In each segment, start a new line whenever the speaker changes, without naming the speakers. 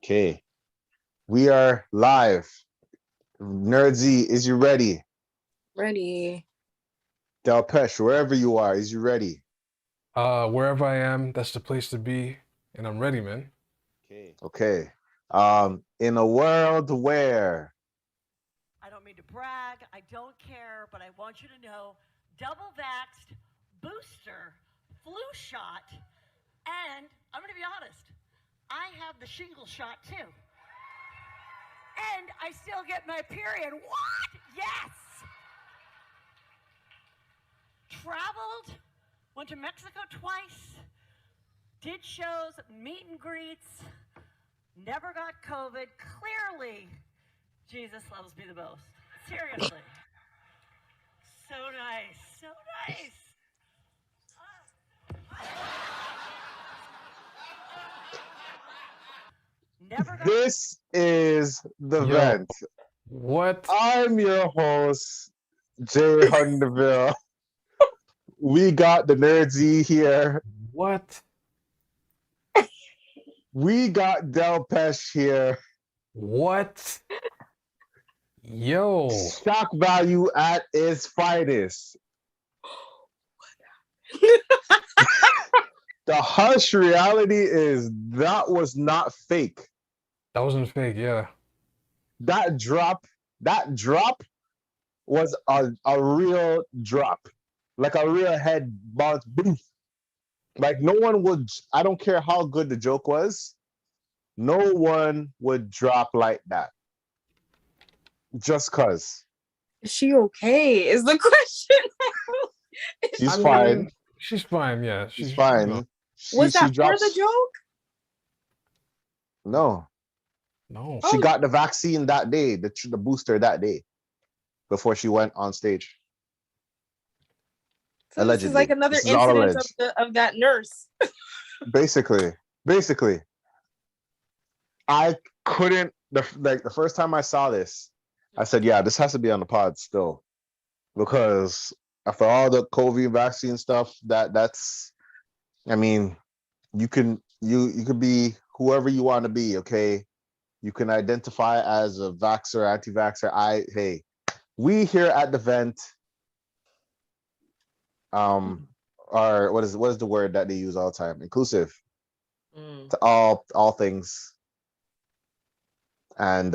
Okay, we are live. Nerdsy, is you ready?
Ready.
Delpesh, wherever you are, is you ready?
Wherever I am, that's the place to be, and I'm ready, man.
Okay. In a world where
I don't mean to brag, I don't care, but I want you to know double vaxxed, booster, flu shot, and I'm going to be honest, I have the shingle shot too. And I still get my period. What? Yes! Traveled, went to Mexico twice, did shows, meet and greets, never got COVID. Clearly, Jesus loves me the most. Seriously. So nice. So nice. Never got
this is the
Yo.
vent.
What?
I'm your host, Jay Hundeville. We got the Nerdsy here.
What?
We got Delpesh here.
What? Yo.
Shock value at its finest. The harsh reality is that was not fake.
That wasn't fake, yeah.
That drop was a real drop. Like a real head bounce. Boom. Like no one would, I don't care how good the joke was, no one would drop like that. Just cause.
Is she okay? Is the question.
She's fine.
She's fine, yeah.
She's fine.
No.
Was that for the joke?
No.
No.
She got the vaccine that day, the booster that day, before she went on stage.
So
Allegedly.
this is like another incident of that nurse.
Basically. I couldn't, the first time I saw this, I said, yeah, this has to be on the pod still. Because after all the COVID vaccine stuff, that's, I mean, you could be whoever you want to be, okay? You can identify as a vaxxer, anti-vaxxer. Hey, we here at the vent, are what is the word that they use all the time? Inclusive to all things and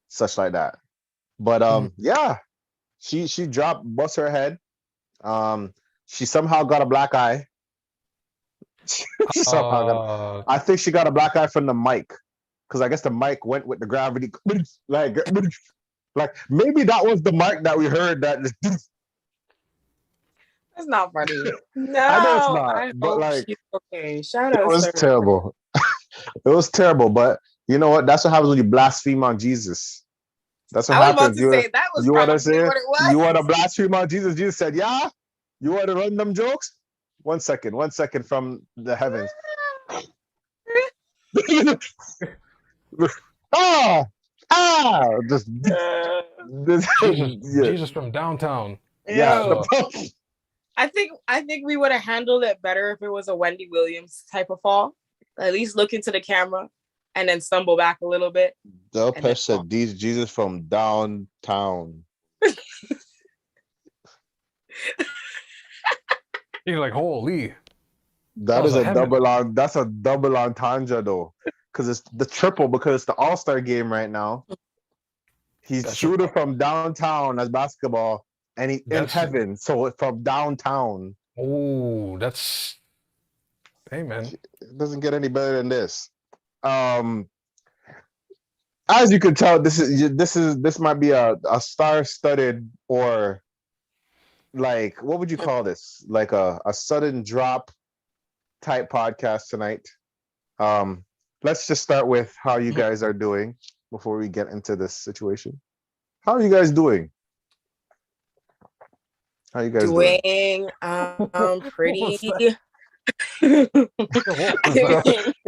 such like that. But yeah, she bust her head. She somehow got a black eye. I think she got a black eye from the mic, because I guess the mic went with the gravity. like maybe that was the mic that we heard that.
That's not funny. No,
I know it's not, but like,
she's okay. Shout out.
It was terrible. It was terrible, but you know what? That's what happens when you blaspheme on Jesus. That's what happens. You want to say? You want to blaspheme on Jesus? Jesus said, "Yeah, you want to run them jokes." 1 second from the heavens.
Jesus from downtown.
Yeah.
I think we would have handled it better if it was a Wendy Williams type of fall. At least look into the camera and then stumble back a little bit.
Delpesh said, Jesus from downtown.
You're like, holy.
That's a double entendre though. Because it's the triple, because it's the All-Star game right now. He's shooting from downtown as basketball, and he in heaven, so from downtown.
Oh, that's, hey man.
It doesn't get any better than this. As you can tell, this might be a star-studded, or like, what would you call this? Like a sudden drop type podcast tonight. Let's just start with how you guys are doing before we get into this situation. How are you guys doing? How are you guys doing?
Pretty.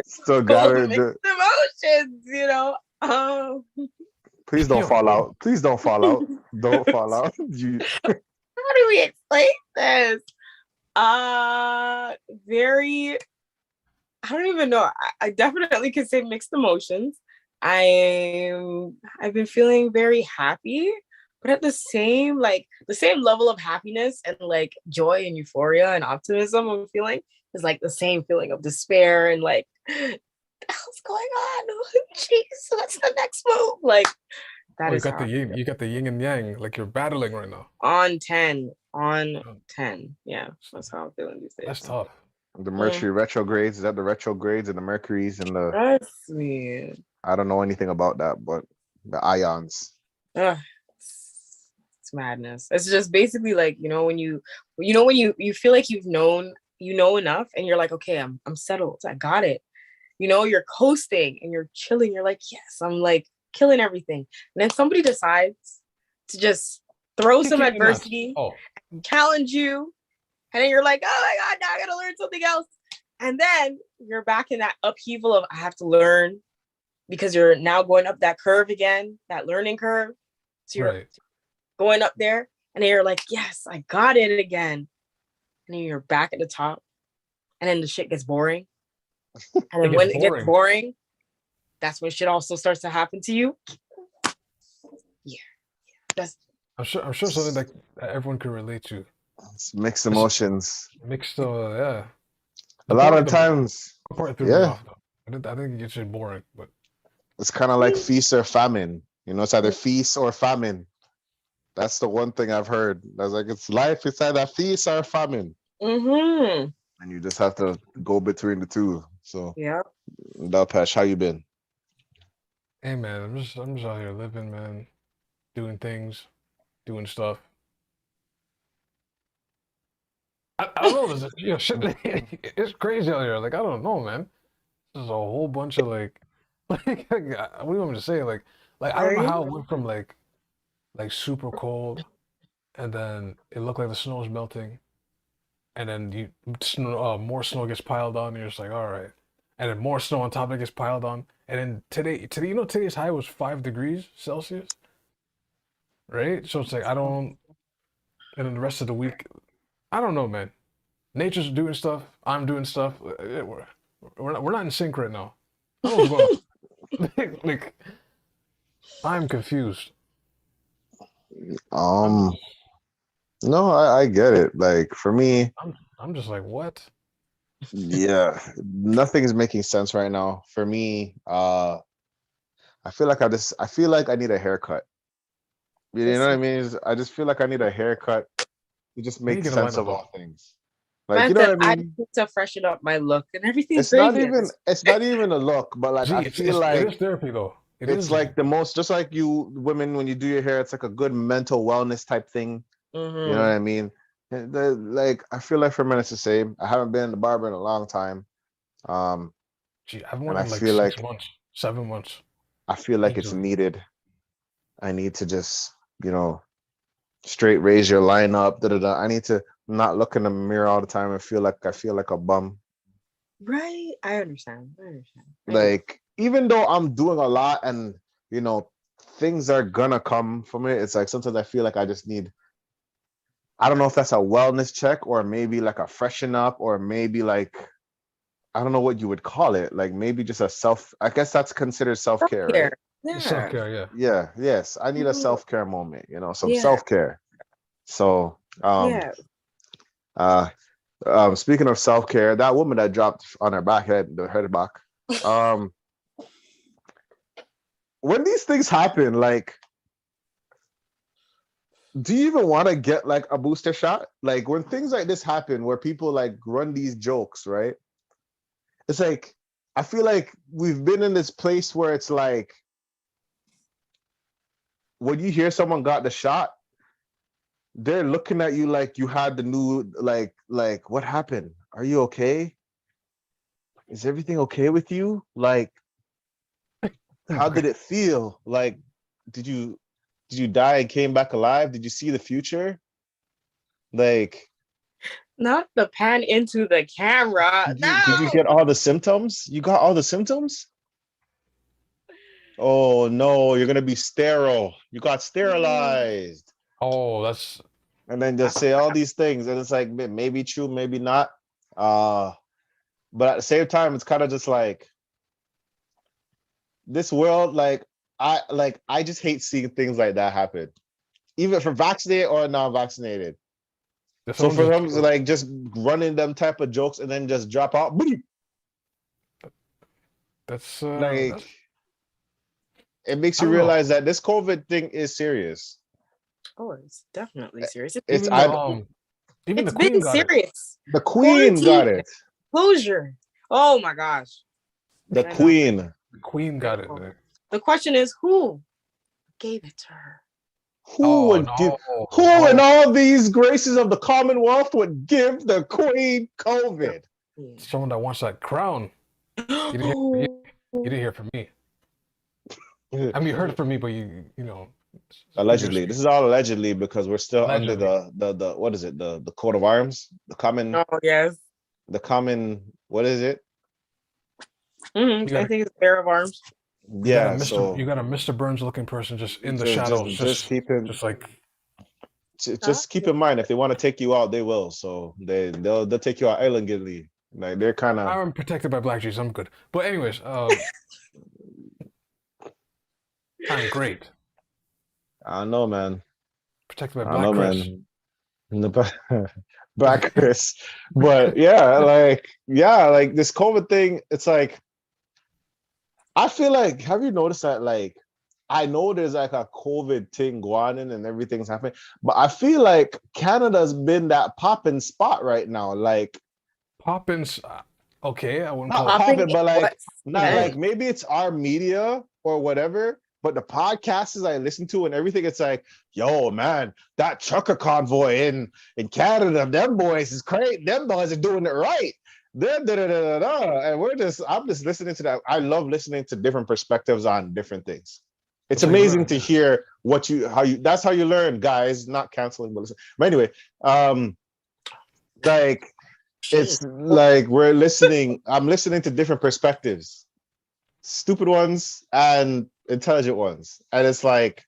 Still got it.
Emotions, you know.
Please don't fall out. Please don't fall out. Don't fall out.
How do we explain this? Very, I don't even know. I definitely can say mixed emotions. I've been feeling very happy, but at the same level of happiness and like joy and euphoria and optimism I'm feeling is like the same feeling of despair and like what's going on? Jeez, what's the next move? Like that
Oh,
is how
you got the yin and yang, like you're battling right now.
on 10. On
Oh,
10. Yeah, that's how I'm feeling these
that's
days.
tough.
The
Mm.
Mercury retrogrades, is that the retrogrades and the Mercuries and the
Trust me.
I don't know anything about that, but the ions.
Ugh, it's madness. It's just basically like, when you feel like you know enough and you're like, okay, I'm settled. I got it. You're coasting and you're chilling. You're like, yes, I'm like killing everything. And then somebody decides to just throw some
Kick you in the nuts.
adversity,
Oh,
challenge you, and then you're like, oh my God, now I gotta learn something else. And then you're back in that upheaval of I have to learn because you're now going up that curve again, that learning curve. So you're
right.
going up there, and then you're like, yes, I got it again. And then you're back at the top, and then the shit gets boring. And then when it gets boring, that's when shit also starts to happen to you. Yeah. That's
I'm sure something that everyone can relate to.
It's mixed emotions.
Mixed, yeah.
A lot of times,
The part threw me
yeah,
off though. I think it gets shit boring, but
it's kind of like feast or famine. It's either feast or famine. That's the one thing I've heard. I was like, it's life. It's either feast or famine,
mm-hmm.
and you just have to go between the two. So,
Yeah.
Dalpash, how you been?
hey man, I'm just out here living, man, doing things, doing stuff. I don't know, shit. It's crazy out here. Like I don't know, man. There's a whole bunch of like what do you want me to say? Like I don't know how it went from like super cold, and then it looked like the snow was melting, and then more snow gets piled on, and you're just like, all right, and then more snow on top of it gets piled on, and then today, today's high was 5 degrees Celsius, right? So it's like and then the rest of the week, I don't know, man. Nature's doing stuff. I'm doing stuff. We're not in sync right now. I don't know what's going on. Like, I'm confused.
No, I get it. Like for me,
I'm just like, what?
yeah, nothing is making sense right now. For me, I feel like I need a haircut. You know what I mean? I just feel like I need a haircut to just make sense of all things. Like, you know what I mean?
I need to freshen up my look and everything's
It's not even a look, but like I feel like
it is therapy though.
It's like the most, just like you women, when you do your hair, it's like a good mental wellness type thing.
Mm-hmm.
You know what I mean? Like I feel like for men it's the same. I haven't been in the barber in a long time.
I've worn in like 6 months, 7 months.
I feel like it's needed. I need to just, straight raise your line up. I need to not look in the mirror all the time and feel like a bum.
Right. I understand.
Like, even though I'm doing a lot and, things are gonna come from it, it's like sometimes I feel like I just need, I don't know if that's a wellness check or maybe like a freshen up or maybe like, I don't know what you would call it. Like maybe just I guess that's considered self-care, right?
Yeah. Self-care, yeah.
Yeah, yes. I need a self-care moment, some self-care. So, speaking of self-care, that woman that dropped on her back, when these things happen, like, do you even want to get like a booster shot? Like when things like this happen, where people like run these jokes, right? It's like, I feel like we've been in this place where it's like, when you hear someone got the shot, they're looking at you like you had the new, like, what happened? Are you okay? Is everything okay with you? Like, how did it feel? Like, did you die and came back alive? Did you see the future? Like,
not the pan into the camera.
Did you get all the symptoms? You got all the symptoms? Oh no, you're gonna be sterile. You got sterilized.
Oh, that's.
And then just say all these things, and it's like maybe true, maybe not. But at the same time, it's kind of just like, this world, like I just hate seeing things like that happen, even for vaccinated or non-vaccinated. So for them, like just running them type of jokes and then just drop out. Boom.
That's
Like it makes
I
you
don't know.
realize that this COVID thing is serious.
Oh, it's definitely serious.
It's
even
It's
the Queen
been
got it.
serious.
the Queen got
Quarantine.
it.
Closure. Oh my gosh.
The
I know.
Queen.
The Queen got it.
The question is, who gave it to her?
Who would give? Who in all these graces of the Commonwealth would give the Queen COVID?
Someone that wants that crown. You didn't hear from me. I mean, you heard it from me, but you know.
Allegedly, this is all allegedly because we're still
Allegedly.
under the what is it? The coat of arms, the common.
Oh yes.
The common. What is it?
I think it's a pair of arms.
Yeah,
you got a Mr. Burns looking person just in the shadows,
just keep him.
Just like.
Just keep in mind, if they want to take you out, they will. So they'll take you out islandly. Like they're kind of.
I'm protected by Black Jesus. I'm good. But anyways, I'm great.
I don't know, man.
Protected by Black Chris.
Man. Black Chris. But yeah, like this COVID thing, it's like I feel like, have you noticed that, like, I know there's like a COVID thing going on and everything's happening, but I feel like Canada's been that popping spot right now. Like
Poppins, okay, I wouldn't
not
call it
popping, but like not
Hey.
like maybe it's our media or whatever. But the podcasts I listen to and everything, it's like, yo, man, that trucker convoy in Canada, them boys is great. Them boys are doing it right. And I'm just listening to that. I love listening to different perspectives on different things. It's amazing to hear that's how you learn, guys. Not canceling, but listen. But anyway, like it's like I'm listening to different perspectives, stupid ones and intelligent ones, and it's like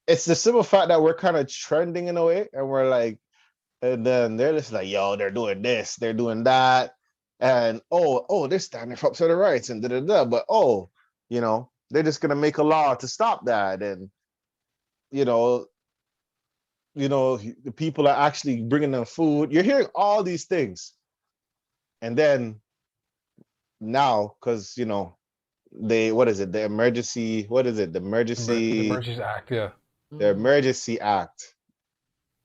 it's the simple fact that we're kind of trending in a way, and we're like, and then they're just like, yo, they're doing this, they're doing that, and they're standing up for the rights and but they're just gonna make a law to stop that, and the people are actually bringing them food. You're hearing all these things, and then now, because the emergency
act, yeah.
The emergency act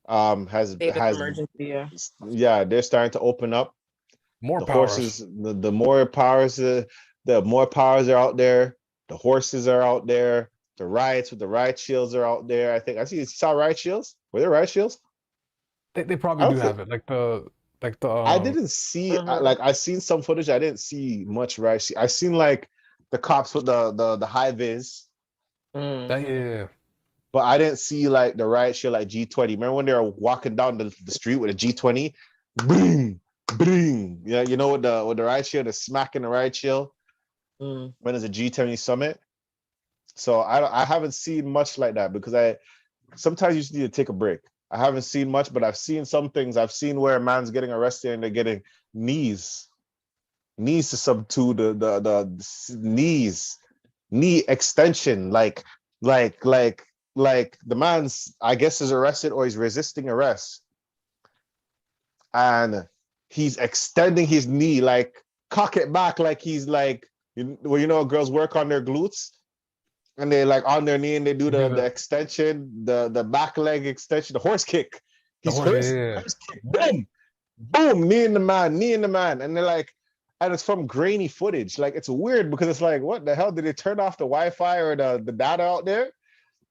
has
emergency,
they're starting to open up
more
the
powers.
horses. The more powers, the more powers are out there. The horses are out there. The riots with the riot shields are out there. I think I saw riot shields. Were there riot shields?
They probably do have it. Like the
I didn't see like I seen some footage. I didn't see much riot shield. I seen like the cops with the high vis.
Yeah.
But I didn't see like the riot shield like G20. Remember when they were walking down the street with a G20? Boom, boom. Yeah, you know what the riot shield is smacking the riot shield when there's a G20 summit. So I haven't seen much like that because sometimes you just need to take a break. I haven't seen much, but I've seen some things. I've seen where a man's getting arrested and they're getting knees to subdue the knee extension, like the man's, I guess, is arrested or he's resisting arrest, and he's extending his knee, like cock it back, like he's like, girls work on their glutes and they like on their knee and they do the extension, the back leg extension, the horse kick. Horse kick, boom, boom, knee in the man, and they're like, and it's from grainy footage. Like it's weird because it's like, what the hell? Did they turn off the Wi-Fi or the data out there?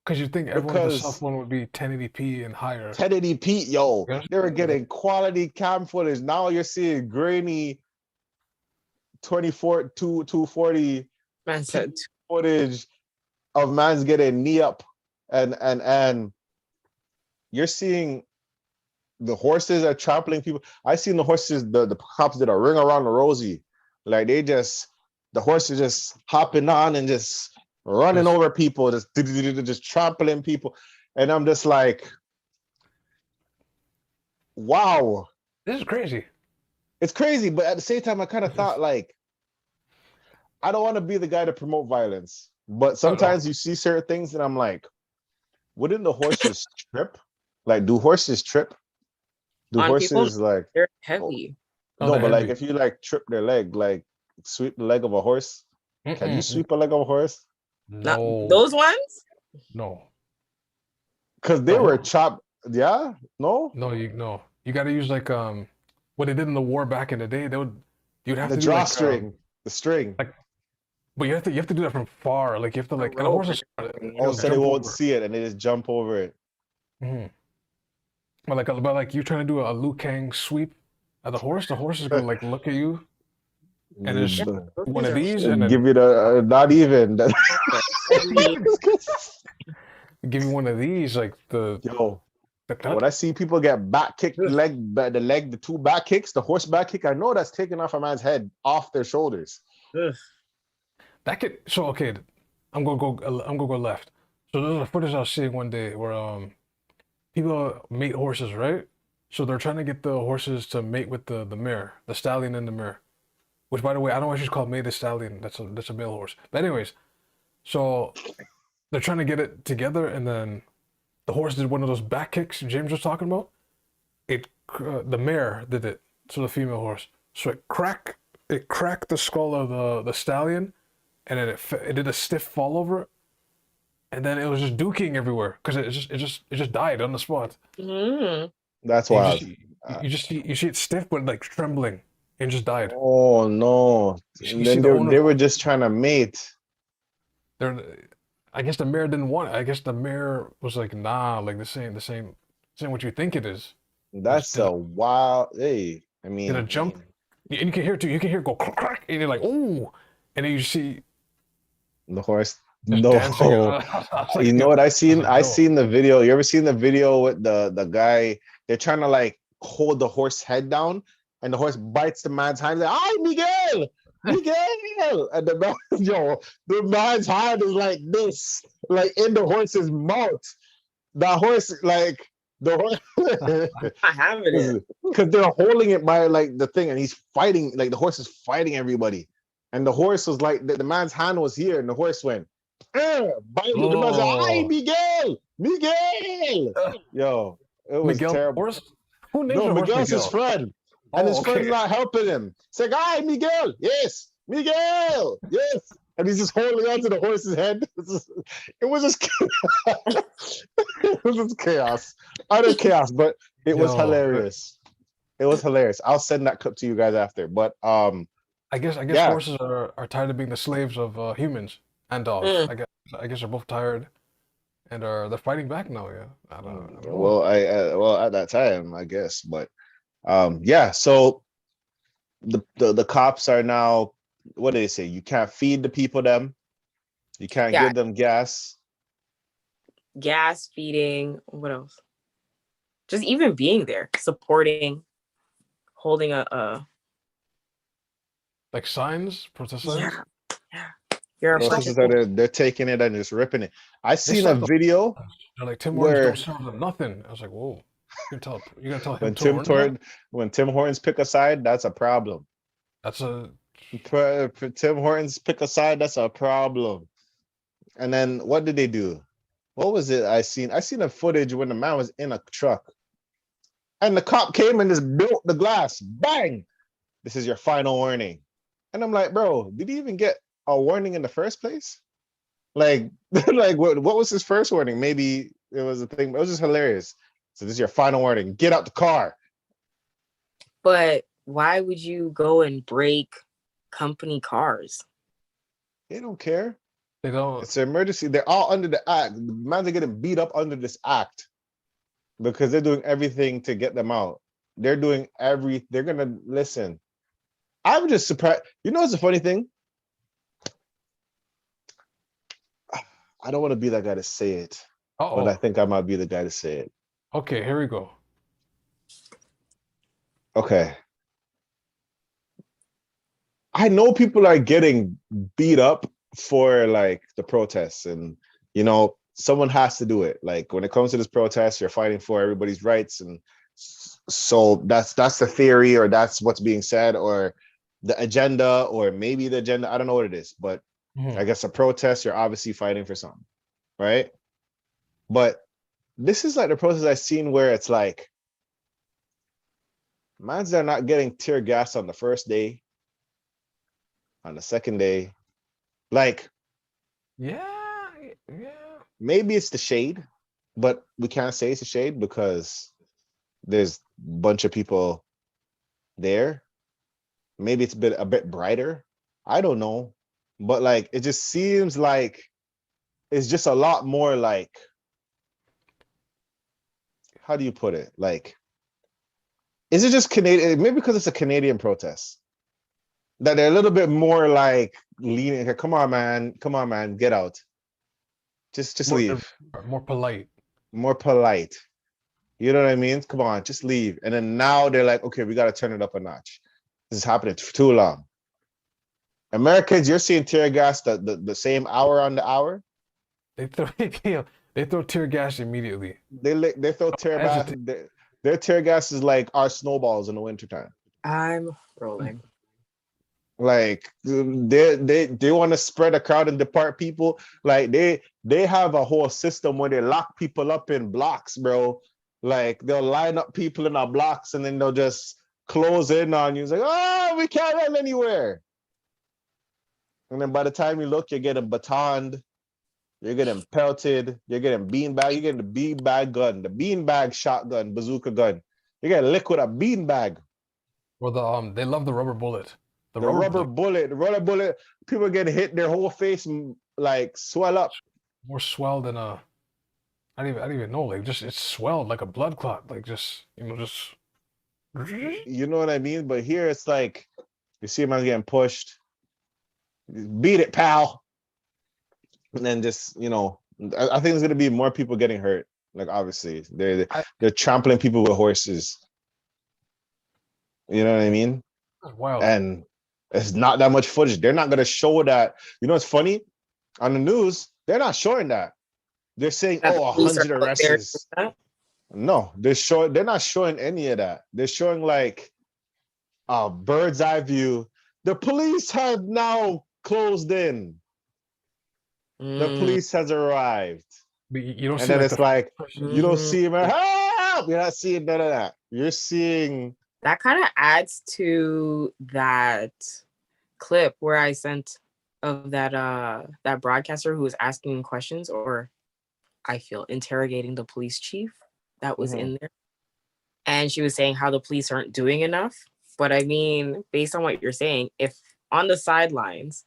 Because you think everyone with a cell phone would be 1080p and higher.
1080p, yo. They were getting quality cam footage. Now you're seeing grainy 240 footage of man's getting knee up, and you're seeing the horses are trampling people. I seen the horses, the cops did a ring around the Rosie. Like the horses just hopping on and just running over people, just trampling people. And I'm just like, wow.
This is crazy.
It's crazy, but at the same time, I kind of thought like, I don't want to be the guy to promote violence, but sometimes you see certain things and I'm like, wouldn't the horses trip? Like, do horses trip? Do
On people,
horses like
they're heavy.
Oh,
no?
they're
But like,
heavy.
if you like trip their leg, like sweep the leg of a horse, can you
Mm-mm.
sweep a leg of a horse?
Not
No,
those ones.
no,
Because they
the
were
whole,
chopped. Yeah, no,
no. You got to use like what they did in the war back in the day. You'd have
the
to do like
drawstring, the string.
like, but you have to do that from far. Like you have to like, and a
rope
horse
or
is
something, you
Oh,
know,
so they
jump
won't
over.
see it and they just jump over it.
Mhm. But like you trying to do a Liu Kang sweep at the horse is gonna like look at you and it's
Yeah,
Give
those
one
things
of
are
these and then
you the not even.
heavy.
give you one of these like the
Yo,
cut.
when I see people get back kicked, the two back kicks, the horse back kick, I know that's taking off a man's head off their shoulders.
Ugh.
That could so okay. I'm gonna go left. So there's a footage I was seeing one day where people mate horses, right? So they're trying to get the horses to mate with the mare, the stallion and the mare. Which by the way, I don't know why she's called mated stallion. That's a male horse. But anyways, so they're trying to get it together, and then the horse did one of those back kicks James was talking about. The mare did it, so the female horse. So it cracked the skull of the stallion, and then it did a stiff fall over, and then it was just duking everywhere because it just died on the spot.
Mm.
That's
You
wild.
you see it stiff but like trembling, and just died.
Oh no!
You
And
see
then
the owner.
they were just trying to mate.
I guess the mare didn't want it. I guess the mare was like, nah, like this ain't what you think it is.
That's
Did
a wild. Hey, I mean,
Did a jump, and you can hear it too. You can hear it go crack, crack, and you're like, oh, and then you see
the horse.
just
No,
dancing. I was like,
you know what I seen?
like,
I
no.
seen the video. You ever seen the video with the guy? They're trying to like hold the horse head down, and the horse bites the man's hand. Like, "Ay, Miguel, Miguel!" And the man, the man's hand is like this, like in the horse's mouth. The horse, like the horse,
Not having it.
because they're holding it by like the thing, and he's fighting. Like the horse is fighting everybody, and the horse was like the man's hand was here, and the horse went. Bite it. The man said, "Ay,
Oh.
Miguel, Miguel!" Yo, it was
Miguel
terrible.
horse? Who names
No,
a horse
Miguel's his
Miguel?
friend, and his
Oh, okay.
friend's not helping him. It's like, "Ay, Miguel, yes, Miguel, yes," and he's just holding onto the horse's head. It was just it was just chaos, utter chaos, but it was
Yo.
hilarious. It was hilarious. I'll send that clip to you guys after. But
I guess
yeah.
horses are tired of being the slaves of humans and dogs.
Mm.
I guess they're both tired, and they're fighting back now. Yeah, I don't know.
Well, well at that time, I guess, but yeah. So the cops are now. What do they say? You can't feed the people them. You can't
Yeah.
give them gas.
Gas, feeding. What else? Just even being there, supporting, holding a
Like signs, protest signs.
yeah. You're a
Those
fucking
sisters are they're taking it and just ripping it. I
They
seen a
slapped the-
video
They're like Tim Hortons
where
don't serve them nothing. I was like, whoa, you gonna tell him
when
to
Tim
warn them?
when Tim Hortons pick a side, that's a problem.
That's a
For Tim Hortons pick a side, that's a problem. And then what did they do? What was it I seen? I seen a footage when the man was in a truck. And the cop came and just built the glass. Bang! This is your final warning. And I'm like, bro, did he even get a warning in the first place? Like, like what was his first warning? Maybe it was a thing, but it was just hilarious. So this is your final warning. Get out the car.
But why would you go and break company cars?
They don't care.
they don't.
It's an emergency. They're all under the act. The man's are getting beat up under this act because they're doing everything to get them out. They're doing they're gonna listen. I'm just surprised. You know what's the funny thing? I don't want to be that guy to say it, but I
Uh-oh.
think I might be the guy to say it.
Okay, here we go.
Okay. I know people are getting beat up for like the protests, and you know, someone has to do it. Like when it comes to this protest, you're fighting for everybody's rights, and so that's the theory, or that's what's being said, or the agenda, or maybe the agenda. I don't know what it is, but
Mhm.
I guess a protest, you're obviously fighting for something, right? But this is like the protest I've seen where it's like, man's they're not getting tear gas on the first day, on the second day. Like,
Yeah.
maybe it's the shade, but we can't say it's the shade because there's a bunch of people there. Maybe it's a bit brighter. I don't know. But like it just seems like it's just a lot more like, how do you put it? Like, is it just Canadian? Maybe because it's a Canadian protest. That they're a little bit more like leaning, come on, man, get out. Just leave.
More polite.
More polite. You know what I mean? Come on, just leave. And then now they're like, okay, we got to turn it up a notch. This is happening for too long. Americans, you're seeing tear gas the same hour on the hour.
They throw tear gas immediately.
They throw tear gas. Their tear gas is like our snowballs in the wintertime.
I'm rolling.
Like they want to spread a crowd and depart people. Like they have a whole system where they lock people up in blocks, bro. Like they'll line up people in our blocks and then they'll just close in on you. It's like, oh, we can't run anywhere. And then by the time you look, you're getting batoned, you're getting pelted, you're getting beanbag, you're getting the beanbag gun, the beanbag shotgun, bazooka gun. You get licked with a beanbag.
Or they love the rubber bullet.
The rubber bullet, people get hit, their whole face like swell up.
More swell than I don't even know. Like just it's swelled like a blood clot. Like just just.
You know what I mean? But here it's like you see a man getting pushed. Beat it, pal. And then just I think there's gonna be more people getting hurt. Like obviously they're trampling people with horses. You know what I mean?
That's wild.
And it's not that much footage. They're not gonna show that. You know what's funny? On the news, they're not showing that. They're saying,
That
oh,
the police
100
are out there
arrests.
doing that?
No, they're not showing any of that. They're showing like a bird's eye view. The police have now closed in. The police has arrived.
But you don't
And
see
then
like
it's like, you don't
Mhm.
see him. Help! You're not seeing none of that. You're seeing.
That kind of adds to that clip where I sent of that broadcaster who was asking questions, or I feel interrogating the police chief that was in there. And she was saying how the police aren't doing enough. But I mean, based on what you're saying, if on the sidelines,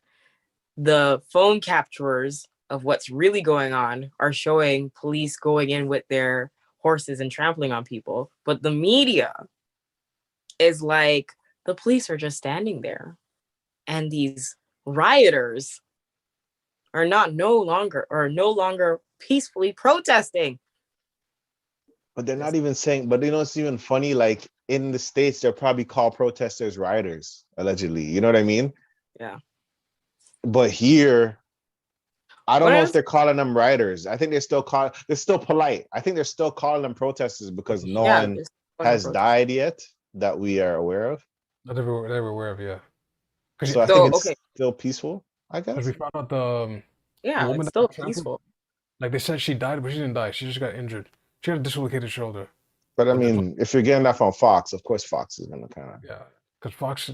the phone capturers of what's really going on are showing police going in with their horses and trampling on people, but the media is like, the police are just standing there. And these rioters are no longer peacefully protesting.
But they're not even saying, but it's even funny, like in the States, they'll probably call protesters rioters, allegedly. You know what I mean?
Yeah.
But here, I don't
What
know
else?
if they're calling them rioters. I think they're still polite. I think they're still calling them protesters because no one
just
has
protest.
died yet that we are aware of.
That they're aware of, yeah.
So I think it's still peaceful, I guess.
Because we found out the woman
it's
that
still
got trampled,
peaceful.
like they said she died, but she didn't die. She just got injured. She had a dislocated shoulder.
But I mean, if you're getting that from Fox, of course Fox is gonna kind of
because Fox.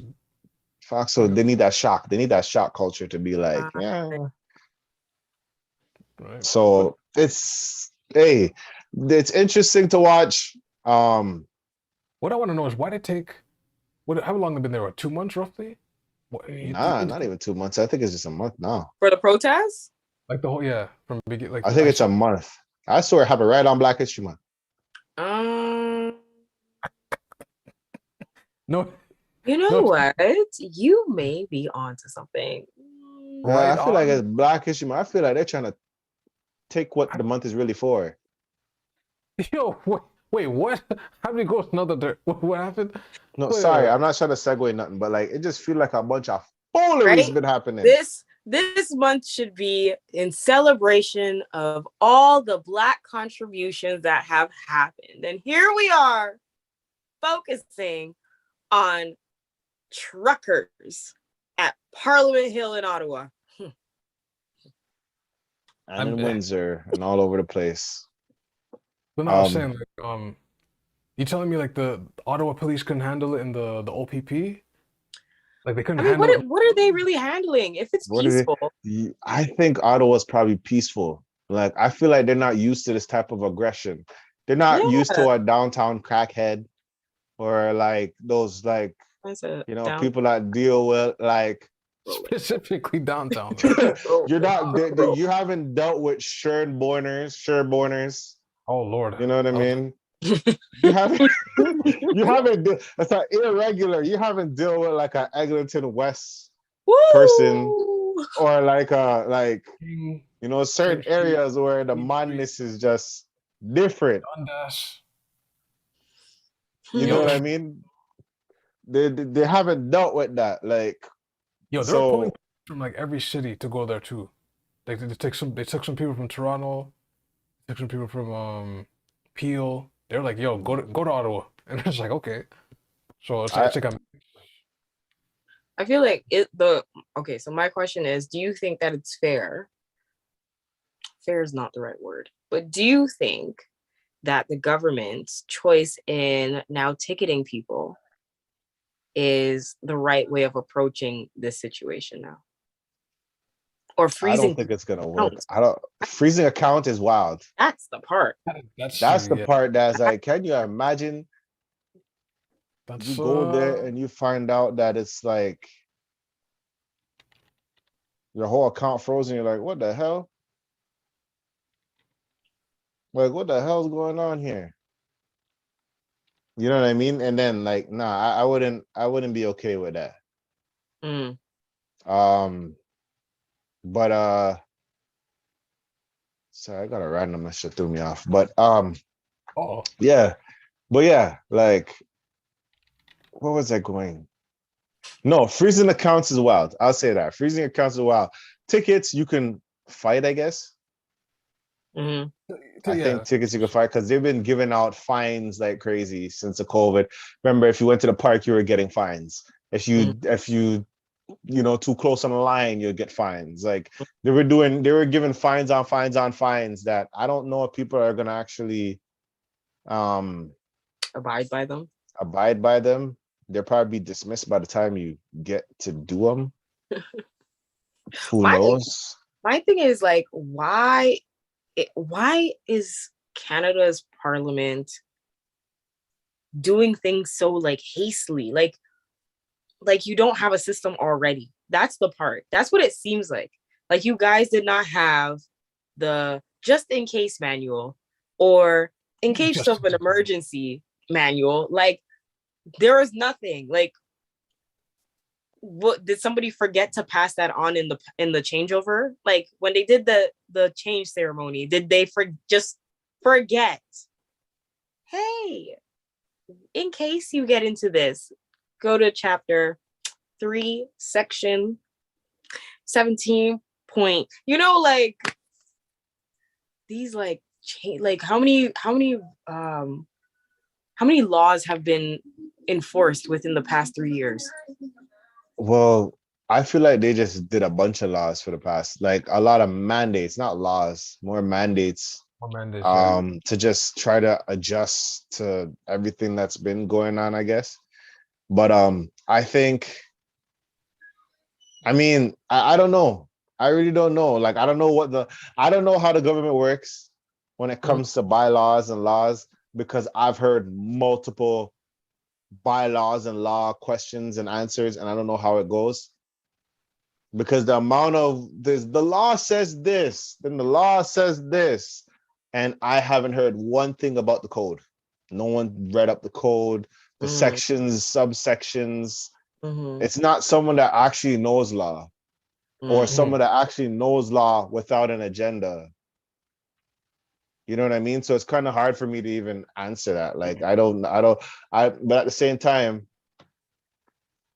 So they need that shock. They need that shock culture to be like, yeah.
Right.
So it's interesting to watch.
What I want to know is why they take. How long have they been there? 2 months roughly?
Not even 2 months. I think it's just a month now.
For the protests?
Like the whole from beginning. Like
I think it's a month. I saw it happen right on Black History Month.
No.
You know what? You may be onto something.
I feel like it's Black History Month. I feel like they're trying to take what the month is really for.
Yo, wait, what? How did it go another? What happened?
No, sorry, I'm not trying to segue nothing, but like it just feels like a bunch of foolery's been happening.
This month should be in celebration of all the Black contributions that have happened. And here we are focusing on truckers at Parliament Hill in Ottawa.
And in Windsor and all over the place.
But no, I was saying, like, you telling me like the Ottawa police couldn't handle it in the OPP? Like they couldn't
I mean,
handle it.
what are they really handling if it's
What is it?
peaceful?
I think Ottawa's probably peaceful. Like, I feel like they're not used to this type of aggression. They're not used to a downtown crackhead or like those, like, you know, people that deal with like
Specifically downtown.
you're not you haven't dealt with Sherborners.
Oh Lord.
You know what I mean? You haven't that's not irregular. You haven't dealt with like an Eglinton West person or like you know, certain areas where the madness is just different. You know what I mean? They haven't dealt with that. Like,
yo, they're pulling from like every city to go there too. Like they took some people from Toronto, took some people from Peel. They're like, yo, go to Ottawa. And it's like, okay. So it's like
I feel like okay, so my question is, do you think that it's fair? Fair is not the right word, but do you think that the government's choice in now ticketing people is the right way of approaching this situation now? Or freezing?
I don't think it's gonna work. Freezing account is wild.
That's the part.
That's the part that's like, can you imagine? You go there and you find out that it's like your whole account frozen. You're like, what the hell? Like, what the hell's going on here? You know what I mean? And then like, nah, I wouldn't be okay with that. But sorry, I got a random shit threw me off. But yeah. But yeah, like, what was I going? No, freezing accounts is wild. I'll say that. Freezing accounts is wild. Tickets, you can fight, I guess. I think tickets you can fight because they've been giving out fines like crazy since the COVID. Remember, if you went to the park, you were getting fines. If you you know, too close on the line, you'll get fines. Like they were giving fines on fines on fines that I don't know if people are gonna actually
abide by them.
They'll probably be dismissed by the time you get to do them. Who knows?
My thing is like, why is Canada's parliament doing things so like hastily? Like you don't have a system already. That's the part. That's what it seems like. Like you guys did not have the just in case manual or in case of an emergency manual. Like there was nothing. Like, what did somebody forget to pass that on in the changeover? Like when they did the change ceremony, did they just forget? Hey, in case you get into this, go to chapter 3, section 17 point. You know, like these like how many laws have been enforced within the past 3 years?
Well, I feel like they just did a bunch of laws for the past, like a lot of mandates, not laws, more mandates. To just try to adjust to everything that's been going on, I guess. But I think, I mean, I don't know. I really don't know. Like, I don't know how the government works when it comes to bylaws and laws, because I've heard multiple bylaws and law questions and answers, and I don't know how it goes. Because the amount of this, the law says this, then the law says this, and I haven't heard one thing about the code. No one read up the code, the sections, subsections. It's not someone that actually knows law, or someone that actually knows law without an agenda. You know what I mean? So it's kind of hard for me to even answer that. Like, but at the same time,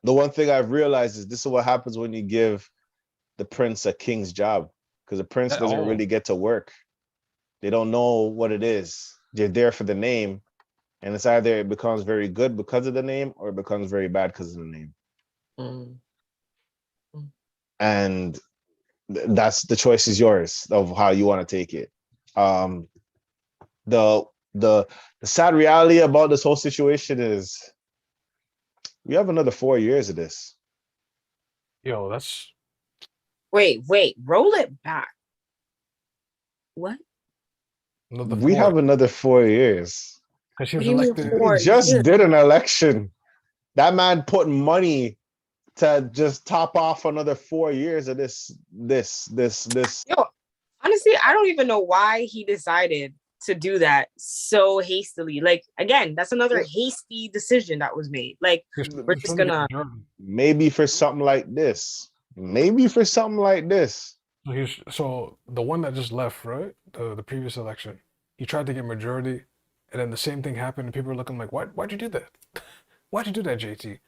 the one thing I've realized is this is what happens when you give the prince a king's job, because the prince doesn't really get to work. They don't know what it is. They're there for the name, and it's either it becomes very good because of the name or it becomes very bad because of the name.
Mm.
And that's the choice is yours of how you want to take it. The the sad reality about this whole situation is we have another 4 years of this.
Yo, that's
Wait, roll it back. What?
another
We have another 4 years.
because she
What
was
do you mean
elected.
We
4
just
years?
did an election. That man put money to just top off another 4 years of this.
Yo, honestly, I don't even know why he decided to do that so hastily. Like, again, that's another hasty decision that was made. Like, we're just gonna.
Maybe for something like this. Maybe for something like this.
So the one that just left, right? The previous election, he tried to get majority, and then the same thing happened, and people were looking like, why'd you do that? Why'd you do that, JT?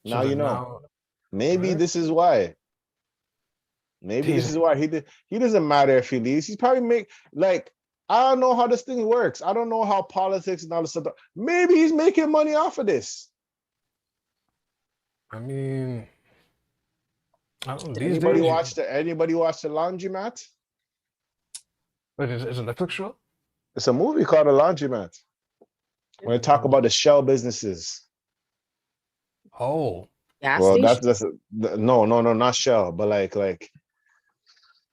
So
Now you
then
know.
now,
Maybe
right?
this is why. Maybe this is why he doesn't matter if he leaves. He's probably I don't know how this thing works. I don't know how politics and all this stuff. Maybe he's making money off of this.
I mean, I don't know. These
Anybody
days,
watch the Laundromat?
wait, is it a Netflix show?
It's a movie called The Laundromat. When they talk about the shell businesses.
Oh,
Gas
Well,
station.
that's no, not shell, but like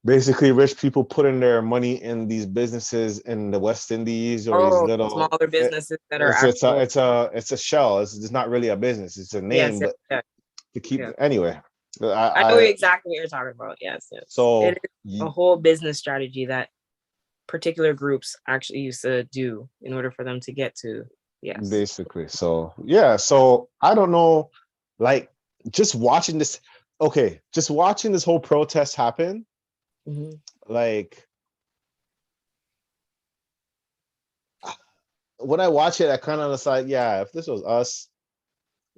basically rich people putting their money in these businesses in the West Indies or these little
smaller businesses that are
it's
actual.
it's a shell. It's not really a business. It's a name,
Yes,
but to keep
yeah.
anyway.
I know exactly what you're talking about. Yes.
So
it is a whole business strategy that particular groups actually used to do in order for them to get to. Yes.
Basically. So yeah. So I don't know, like just watching this. Okay, just watching this whole protest happen.
Mm-hmm.
Like when I watch it, I kind of was like, yeah, if this was us,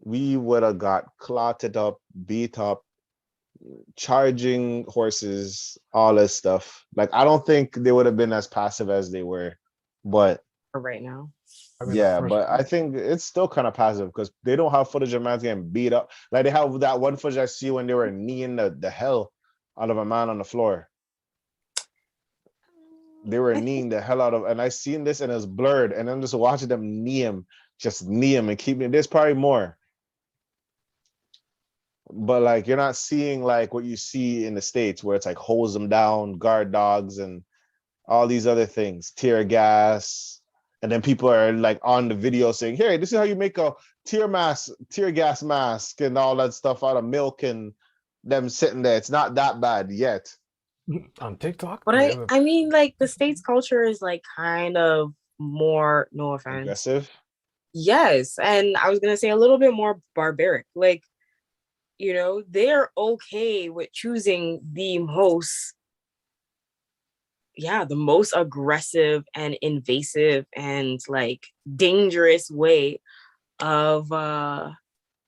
we would have got clotted up, beat up, charging horses, all this stuff. Like, I don't think they would have been as passive as they were, but
For right now.
I mean,
yeah, but I think it's still kind of passive because they don't have footage of man getting beat up. Like they have that one footage I see when they were kneeing the hell out of a man on the floor. They were kneeing the hell out of, and I seen this and it's blurred, and I'm just watching them knee him and keep him. There's probably more, but like you're not seeing like what you see in the States where it's like hose them down, guard dogs, and all these other things, tear gas, and then people are like on the video saying, "Hey, this is how you make a tear gas mask, and all that stuff out of milk," and them sitting there. It's not that bad yet.
on TikTok.
But I mean, like the States culture is like kind of more, no offense,
Aggressive.
Yes, and I was gonna say a little bit more barbaric. Like, they're okay with choosing the most aggressive and invasive and like dangerous way of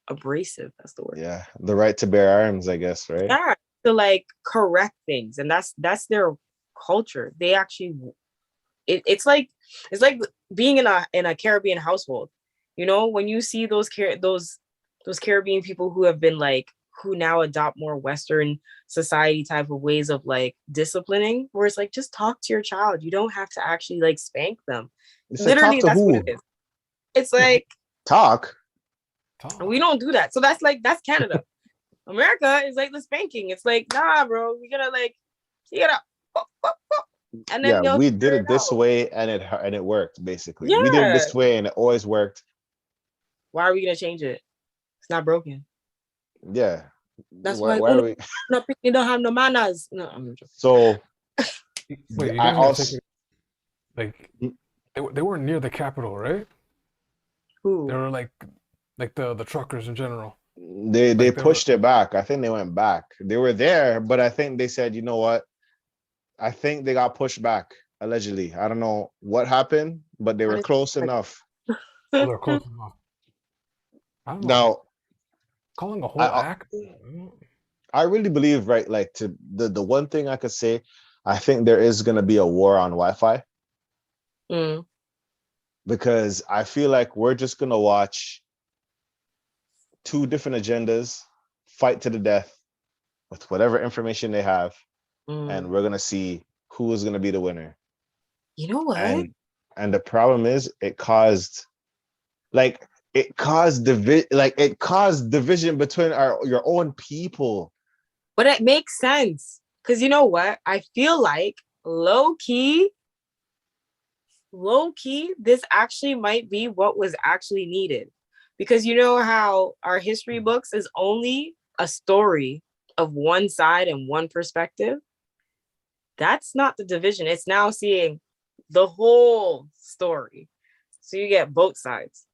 abrasive. That's the word.
Yeah, the right to bear arms, I guess, right?
Yeah, to like correct things, and that's their culture. They actually, it's like being in a Caribbean household. When you see those Caribbean people who have been like who now adopt more Western society type of ways of like disciplining, where it's like just talk to your child. You don't have to actually like spank them.
It's
Literally,
like, talk to
that's
who?
what it is. It's like
talk.
We don't do that. So that's Canada. America is like the spanking. It's like, nah, bro, you gotta and then
yeah, we did it this way and it worked basically.
Yeah.
We did it this way and it always worked.
Why are we gonna change it? It's not broken.
Yeah.
That's why are we not picking don't have no manners. No, I'm joking.
So
wait,
I also
like they weren't near the capital, right?
Who?
They were like the truckers in general.
They pushed it back. I think they went back. They were there, but I think they said, you know what? I think they got pushed back, allegedly. I don't know what happened, but they were close enough.
They're close enough. I don't know.
Now,
calling a whole act.
I really believe, right? Like to the one thing I could say, I think there is gonna be a war on Wi-Fi. Because I feel like we're just gonna watch two different agendas fight to the death with whatever information they have, and
Mm.
we're gonna see who is gonna be the winner.
You know what?
And the problem is, it caused division between your own people.
But it makes sense. Because you know what? I feel like low key, this actually might be what was actually needed. Because you know how our history books is only a story of one side and one perspective? That's not the division. It's now seeing the whole story. So you get both sides.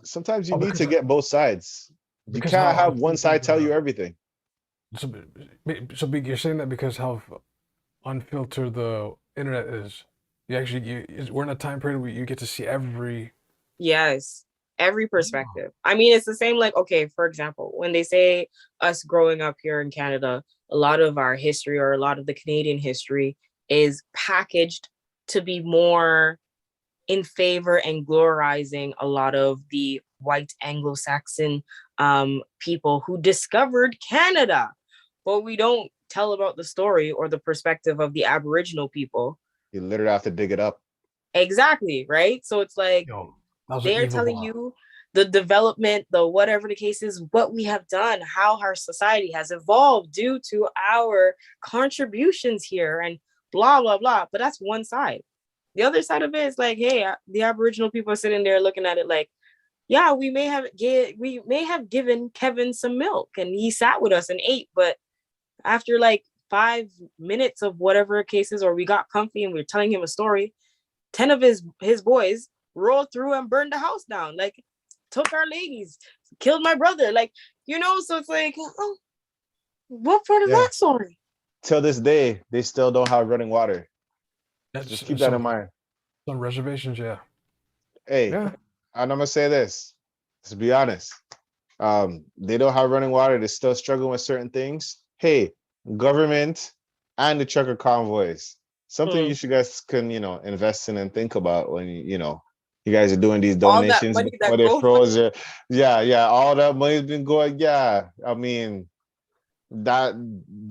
Sometimes you
Oh,
need to
because
get both sides. You
because
can't
how
have one side tell you everything.
so, you're saying that because how unfiltered the internet is, we're in a time period where you get to see every.
Yes, every perspective. I mean, it's the same, like, okay, for example, when they say us growing up here in Canada, a lot of our history or a lot of the Canadian history is packaged to be more in favor and glorizing a lot of the white Anglo-Saxon people who discovered Canada. But we don't tell about the story or the perspective of the Aboriginal people.
You literally have to dig it up.
Exactly, right? So it's like
Yo, that was an
they're
evil
telling
bar.
you the development, the whatever the case is, what we have done, how our society has evolved due to our contributions here, and blah blah blah. But that's one side. The other side of it is like, hey, the Aboriginal people are sitting there looking at it like, yeah, we may have given Kevin some milk and he sat with us and ate, but after like 5 minutes of whatever cases, or we got comfy and we were telling him a story, 10 of his boys rolled through and burned the house down, like took our ladies, killed my brother, like, so it's like, oh, what part of
Yeah.
that story?
Till this day, they still don't have running water.
That's
Just keep that in mind.
Some reservations, yeah.
Hey,
Yeah.
and I'm gonna say this, to be honest. They don't have running water, they're still struggling with certain things. Hey, government and the trucker convoys. Something you guys can, invest in and think about when you guys are doing these
All that
donations
money that
before they
go
froze it. Yeah, all that money's been going. Yeah, I mean that,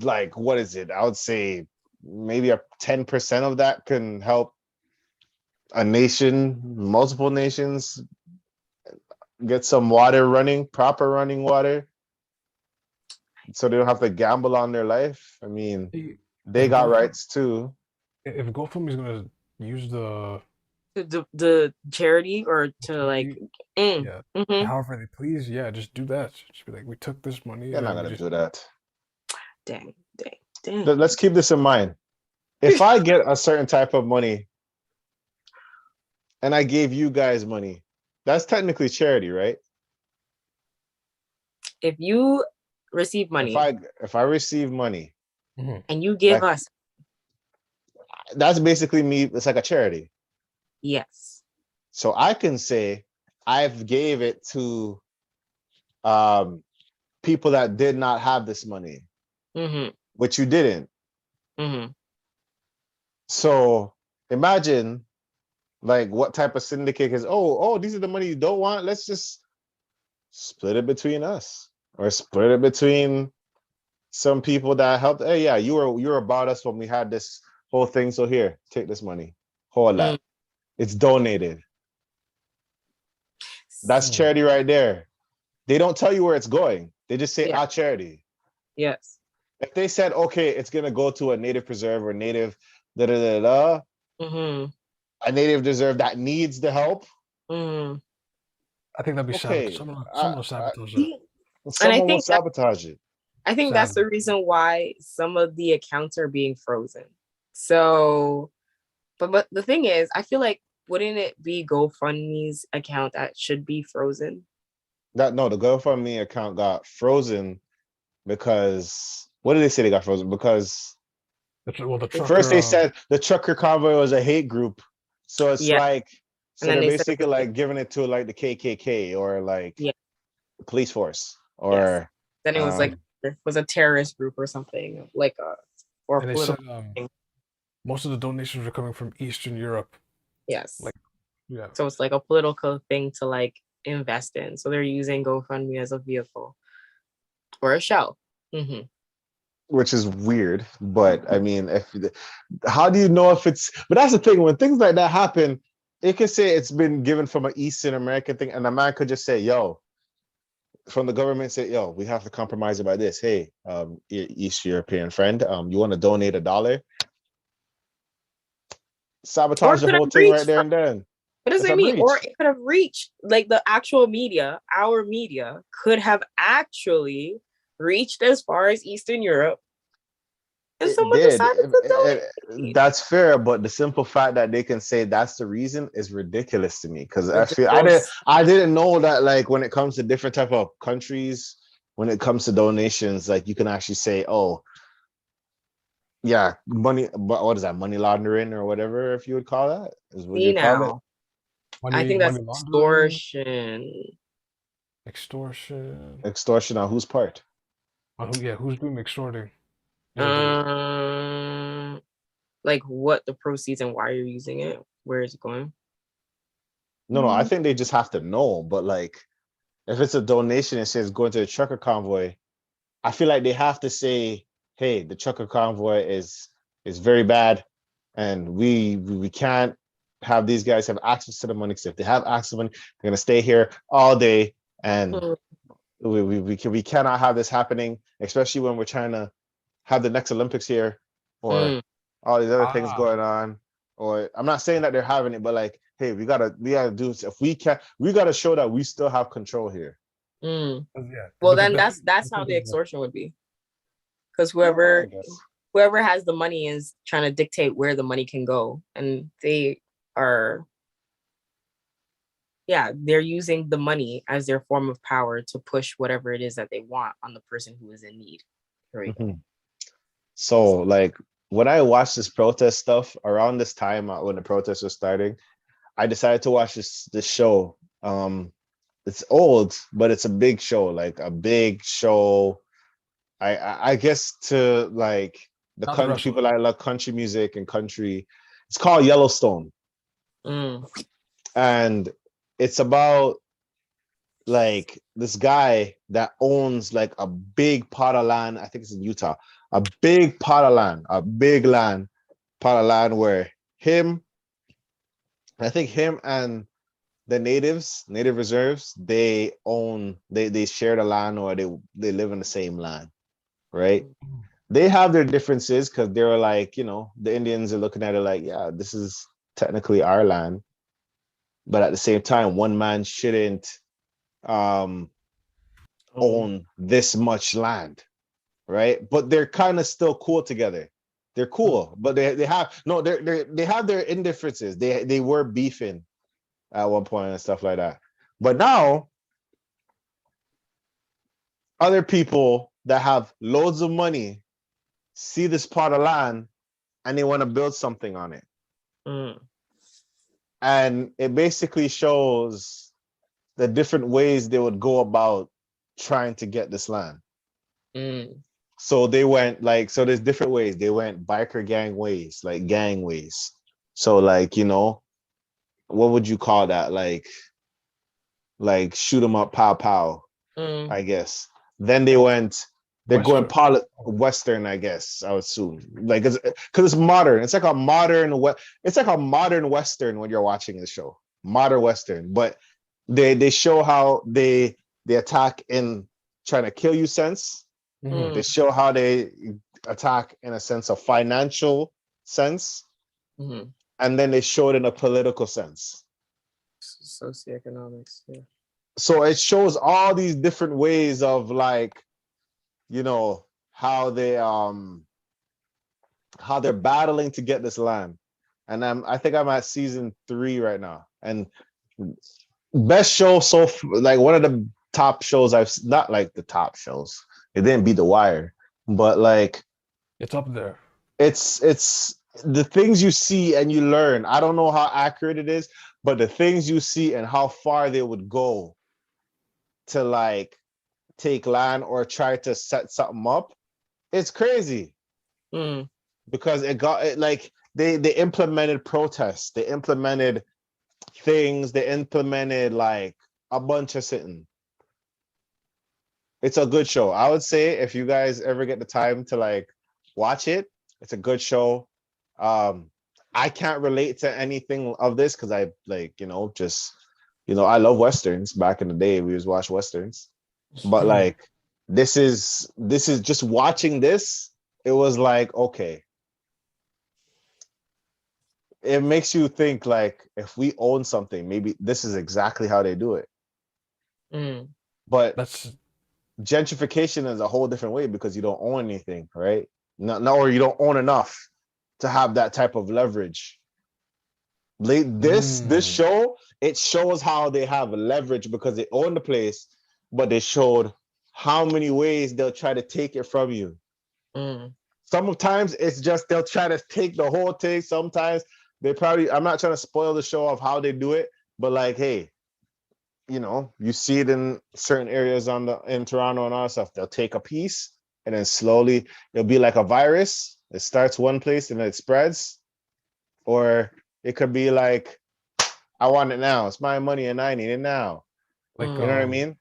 like, what is it? I would say maybe a 10% of that can help a nation, multiple nations, get some water running, proper running water, so they don't have to gamble on their life. I mean, they
If
got
GoFundMe,
rights too.
if GoFundMe is gonna use the
the charity or to like,
yeah,
mhm.
however they please, yeah, just do that. Just be like, we took this money
They're not
and we
gonna
just
do that.
Dang.
Let's keep this in mind. If I get a certain type of money and I gave you guys money, that's technically charity, right?
If you receive money
If I receive money,
and you give
like,
us,
that's basically me. It's like a charity.
yes.
So I can say I've gave it to people that did not have this money, which you didn't. So imagine, like, what type of syndicate is, oh, these are the money you don't want. Let's just split it between us, or split it between some people that helped. Hey, yeah, you were about us when we had this whole thing. So here, take this money. Hold that. It's donated. That's charity right there. They don't tell you where it's going. They just say, our charity.
Yes.
If they said, okay, it's gonna go to a native preserve or native a native reserve that needs the help.
I think that'd be
okay.
someone will sabotage it.
Someone will sabotage it.
I think that's the reason why some of the accounts are being frozen. So, but the thing is, I feel like, wouldn't it be GoFundMe's account that should be frozen?
The GoFundMe account got frozen because, what did they say they got frozen? Because first they said the trucker convoy was a hate group. So it's like, so they're basically like giving it to like the KKK or like the police force, or
then it was like, it was a terrorist group or something, like or
and
political
they said, most of the donations were coming from Eastern Europe.
Yes.
Like, yeah.
So it's like a political thing to like invest in. So they're using GoFundMe as a vehicle. Or a shell. Hmm.
which is weird. But I mean, how do you know if it's? But that's the thing. When things like that happen, it can say it's been given from an Eastern American thing, and a man could just say, "Yo," from the government, say, "Yo, we have to compromise about this. Hey, East European friend, you want to donate $1?
Or
Sabotage
it
the
could
whole
have
thing right
reached
there
from,
and then.
what does
It's
it
a
mean? Or
breach.
it could have reached, like the actual media, our media could have actually reached as far as Eastern Europe, and
It
someone
did.
decided to donate.
That's fair, but the simple fact that they can say that's the reason is ridiculous to me. Because I feel
Ridiculous.
I didn't know that, like, when it comes to different type of countries, when it comes to donations, like, you can actually say, oh yeah, money. What is that? Money laundering or whatever, if you would call that, is what
See
you call it.
now, I think that's
money laundering,
extortion.
extortion.
Extortion on whose part?
Who's doing extorting?
Um, like what the proceeds and why you're using it, where is it going?
No, I think they just have to know. But like, if it's a donation and says going to a trucker convoy, I feel like they have to say, "Hey, the trucker convoy is very bad, and we can't have these guys have access to the money. Because if they have access to money, they're gonna stay here all day, and
Mm,
we cannot have this happening, especially when we're trying to have the next Olympics here, or
mm,
all these other things
Ah,
going on." Or I'm not saying that they're having it, but like, hey, we gotta do this. If we can, we gotta show that we still have control here.
mm.
yeah,
Well,
because
then
the
that's how the extortion would be, because
I
whoever
guess.
whoever has the money is trying to dictate where the money can go, and they are, yeah, they're using the money as their form of power to push whatever it is that they want on the person who is in need. Right.
Mhm. So like, when I watched this protest stuff around this time, when the protests were starting, I decided to watch this show. It's old, but it's a big show, like a big show. I guess to like the
not the
country
wrestler.
people that love country music and country. It's called Yellowstone,
Mm,
and it's about like this guy that owns like a big pot of land. I think it's in Utah. A big pot of land, a big land, pot of land where him, I think him and the native reserves, they own, they share the land, or they live in the same land, right? They have their differences because they're like, the Indians are looking at it like, yeah, this is technically our land, but at the same time, one man shouldn't um
mm,
own this much land, right? But they're kind of still cool together. They're cool, but they have no, they have their indifferences. They were beefing at one point and stuff like that. But now other people that have loads of money see this part of land and they want to build something on it.
mm,
And it basically shows the different ways they would go about trying to get this land.
mm.
So they went like, so there's different ways. They went biker gang ways, like gang ways. So like, what would you call that? Like shoot 'em up, pow pow,
Mm.
I guess. Then they're going
Western.
Western, I guess, I would assume. Like, because it's modern. It's like a modern Western when you're watching the show. Modern Western. But they show how they attack in trying to kill you sense.
Mhm.
They
Mm,
show how they attack in a sense of financial sense.
mm.
And then they show it in a political sense.
Socioeconomics. Yeah.
So it shows all these different ways of like, how they're battling to get this land. And I think I'm at season 3 right now. And best show like one of the top shows not like the top shows. It didn't beat The Wire, but like
It's up there.
it's the things you see and you learn. I don't know how accurate it is, but the things you see and how far they would go to like take land or try to set something up, it's crazy.
Mm,
Because it got it, like they implemented protests, they implemented things, they implemented like a bunch of sitting. It's a good show. I would say if you guys ever get the time to like watch it, it's a good show. I can't relate to anything of this because I like, just I love westerns. Back in the day, we was watch westerns. But like this is just watching this, it was like, okay. It makes you think like if we own something, maybe this is exactly how they do it.
Mm.
But
That's
gentrification is a whole different way because you don't own anything, right? No, or you don't own enough to have that type of leverage. This show, it shows how they have leverage because they own the place, but they showed how many ways they'll try to take it from you.
Mm.
Sometimes it's just they'll try to take the whole thing. Sometimes they probably, I'm not trying to spoil the show of how they do it, but like, hey, you see it in certain areas in Toronto and all that stuff. They'll take a piece and then slowly it'll be like a virus. It starts one place and then it spreads. Or it could be like, I want it now. It's my money and I need it now.
like
You know what I mean?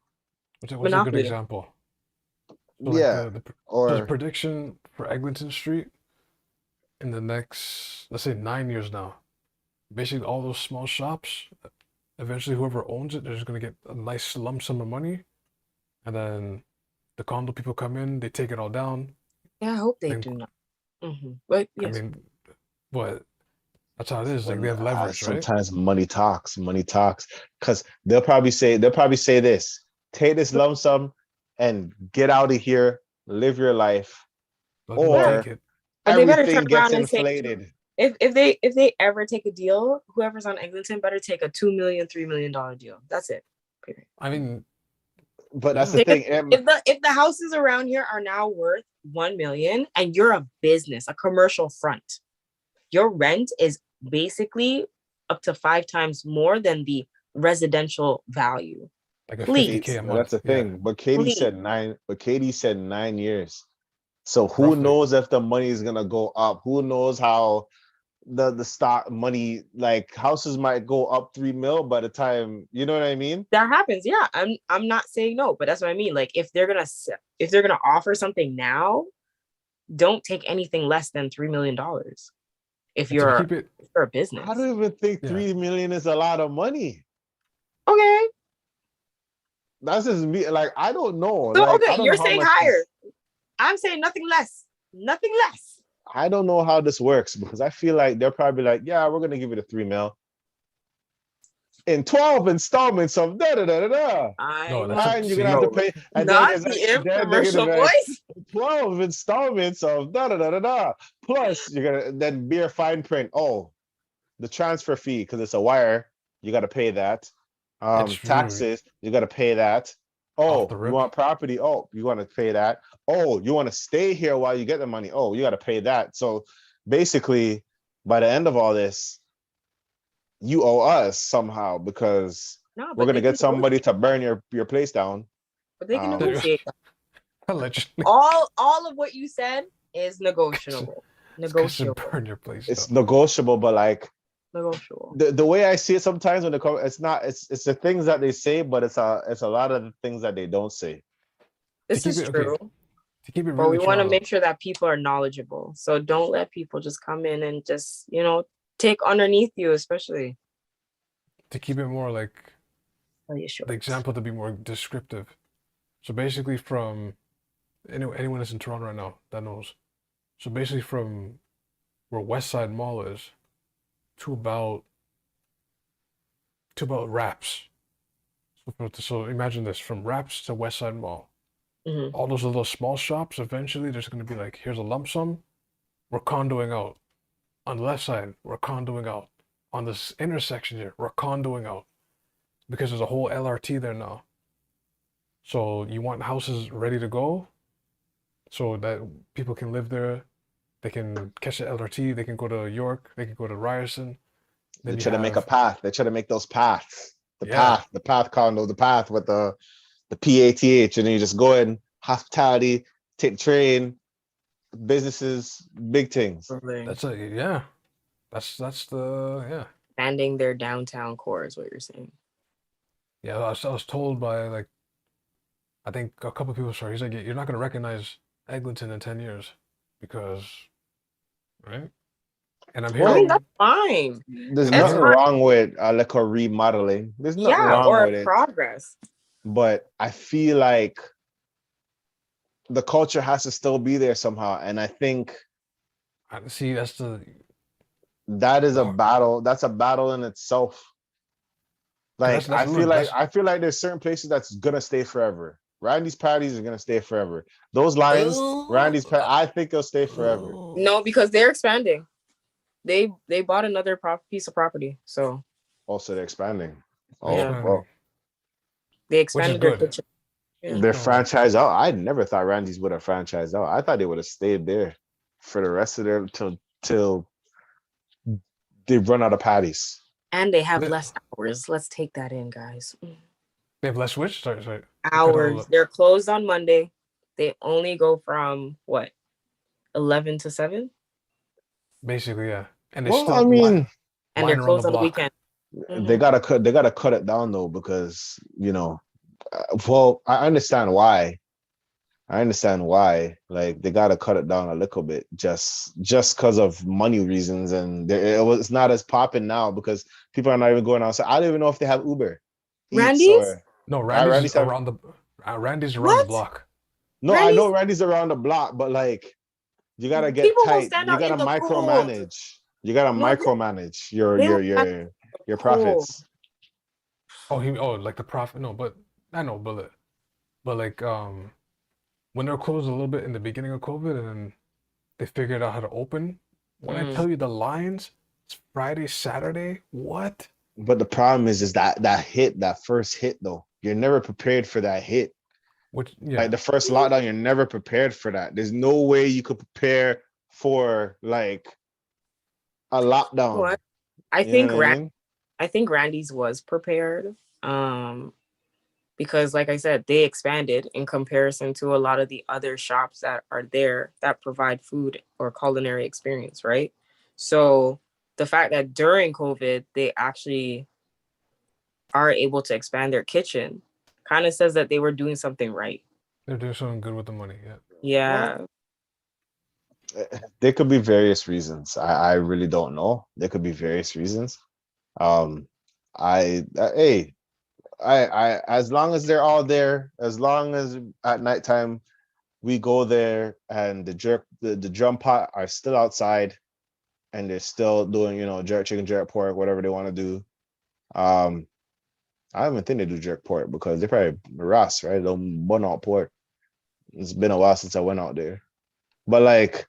what's a good
Monopoly.
example? So like
Yeah.
there's a
Or
prediction for Eglinton Street in the next, let's say 9 years now. Basically, all those small shops, eventually whoever owns it, they're just gonna get a nice lump sum of money, and then the condo people come in, they take it all down.
Yeah, I hope they
Then,
do not. But
I
yes.
mean, what? That's how it is. Like they have leverage, right?
sometimes money talks, because they'll probably say this: take this lump sum and get out of here, live your life,
Let them
or
take it.
But they better turn
everything gets
around and say,
inflated.
if they ever take a deal, whoever's on Eglinton better take a $2 million, $3 million deal. That's it. Period.
I mean,
But that's
yeah.
the thing.
If the houses around here are now worth 1 million and you're a business, a commercial front, your rent is basically up to 5 times more than the residential value.
like a
Please.
50K a
That's
month.
the
Yeah.
thing. But Katie
Please.
said 9. But Katie said 9 years. So who
Roughly.
knows if the money is gonna go up? Who knows how the stock money, like houses might go up 3 mil by the time, you know what I mean?
That happens. Yeah, I'm not saying no, but that's what I mean. Like if they're gonna offer something now, don't take anything less than $3 million. If
And to
you're
keep it,
for a business.
I don't even think
Yeah.
3 million is a lot of money.
Okay.
That's just me. Like, I don't know.
So
Like, I
okay,
don't
you're
know how
saying
much
higher. I'm saying nothing less. Nothing less.
I don't know how this works because I feel like they're probably like, yeah, we're gonna give it a 3 mil in 12 installments of da da da da da.
no,
I'm
that's
And you're gonna have to pay, and then
not
it's like,
the
then they're gonna
infomercial
be like,
voice.
12 installments of da da da da da. Plus, you're gonna then be a fine print. Oh, the transfer fee because it's a wire, you got to pay that.
It's
Taxes, you got to pay that.
Off
Oh,
the
you
rip.
want property? Oh, you want to pay that. Oh, you want to stay here while you get the money? Oh, you got to pay that. So basically, by the end of all this, you owe us somehow because
No,
we're
but
gonna
they
get
can
somebody to burn your place down.
But they can
Um,
negotiate.
allegedly.
All of what you said is negotiable.
It's 'cause they
Negotiable.
burn your place
It's
down.
negotiable, but like
Negotiable.
the way I see it sometimes when it's not, it's the things that they say, but it's a lot of the things that they don't say.
This
keep
is
it- okay,
true.
To keep it
But we
really
want to
Toronto,
make sure that people are knowledgeable. So don't let people just come in and just, take underneath you, especially.
to keep it more like
Tell you short.
the example to be more descriptive. So basically, from anyone that's in Toronto right now that knows. So basically, from where West Side Mall is to about Raps. So imagine this: from Raps to West Side Mall.
Mhm.
All those little small shops. Eventually, there's going to be like, here's a lump sum. We're condoing out. On the left side, we're condoing out. On this intersection here, we're condoing out. Because there's a whole LRT there now. So you want houses ready to go so that people can live there. They can catch the LRT. They can go to York. They can go to Ryerson.
They
Then you
try to make a
have,
path. They try to make those paths. The
Yeah.
path condo, the path with the PATH, and then you just go in hospitality, take the train, businesses, big things.
that's a, yeah. That's the, yeah.
Expanding their downtown core is what you're saying.
Yeah, I was told by like I think a couple people sorry. He's like, you're not gonna recognize Eglinton in 10 years because, right? And I'm
I
Well,
mean,
hearing,
that's fine.
there's
and I'm
It's
nothing
hearing,
fine.
wrong with like a remodeling. There's nothing
Yeah,
wrong
or
with it,
progress.
but I feel like the culture has to still be there somehow, and I think
I see that's the
that is a
because
battle. That's a battle in itself. Like
that's look that's
I feel like there's certain places that's gonna stay forever. Randy's parties are gonna stay forever. Those lines, I think it'll stay forever.
No, because they're expanding. They bought another piece of property, so
Also, they're expanding.
they're
Oh
yeah,
expanding,
well,
they
which is
expanded their
good.
kitchen. Yeah.
they're
No,
franchised out. I never thought Randy's would have franchised out. I thought they would have stayed there for the rest of their till they run out of patties.
And they have
they
less hours. Let's take that in, guys.
have less switch. Sorry, you cut out a
Hours.
little.
They're closed on Monday. They only go from what 11 to 7,
Basically, yeah. And they
Well,
still
I mean,
and they're
line around the
closed on the
block.
weekend.
they gotta cut it down though because well, I understand why. I understand why. Like they gotta cut it down a little bit just because of money reasons, and it's not as popping now because people are not even going outside. I don't even know if they have Uber Eats
Randy's?
or
No, Randy's is
Randy's have.
Randy's around the
What?
block.
No, I know
Randy's?
Randy's around the block, but like you gotta get
People will
tight.
stand
You
out
gotta
in the cold.
micromanage. You gotta
No,
micromanage
they will stand out in the
your
cold.
profits.
Like the profit. No, but I know, but like when they're closed a little bit in the beginning of COVID, and then they figured out how to open. When I tell you the lines, it's Friday, Saturday. What?
But the problem is that first hit though. You're never prepared for that hit.
Which
Like
yeah,
the first lockdown, you're never prepared for that. There's no way you could prepare for like a lockdown.
What? I
You know
think
what I mean?
I think Randy's was prepared. Because like I said, they expanded in comparison to a lot of the other shops that are there that provide food or culinary experience, right? So the fact that during COVID they actually are able to expand their kitchen kind of says that they were doing something right.
they're doing something good with the money. Yeah.
Yeah.
Well, there could be various reasons. I really don't know. There could be various reasons. Um, hey, I as long as they're all there, as long as at nighttime we go there and the drum pot are still outside and they're still doing, jerk chicken, jerk pork, whatever they want to do. I don't even think they do jerk pork because they probably Ross, right? They'll bun out pork. It's been a while since I went out there. But like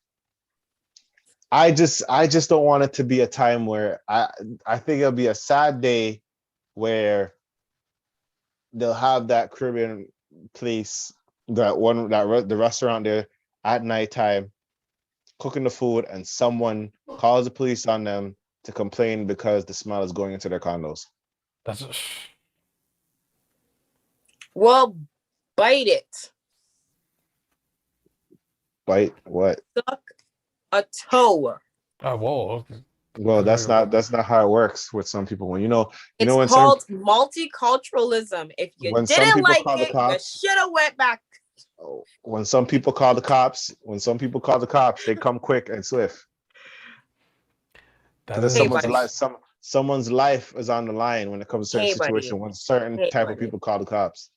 I just don't want it to be a time where I think it'll be a sad day where they'll have that Caribbean place, the restaurant there at nighttime, cooking the food, and someone calls the police on them to complain because the smell is going into their condos.
That's
Well, bite it.
Bite what?
Suck a toe.
whoa.
Well, that's not how it works with some people. When
It's
when
called multiculturalism. If you
some
didn't
people
like
call the
it, you
cops,
should have went back.
when some people call the cops, they come quick and swift.
That
Because
is
Hey,
someone's
buddy.
life, someone's life is on the line when it comes to certain
Hey, buddy.
situation. When certain
Hey,
type of
buddy.
people call the cops.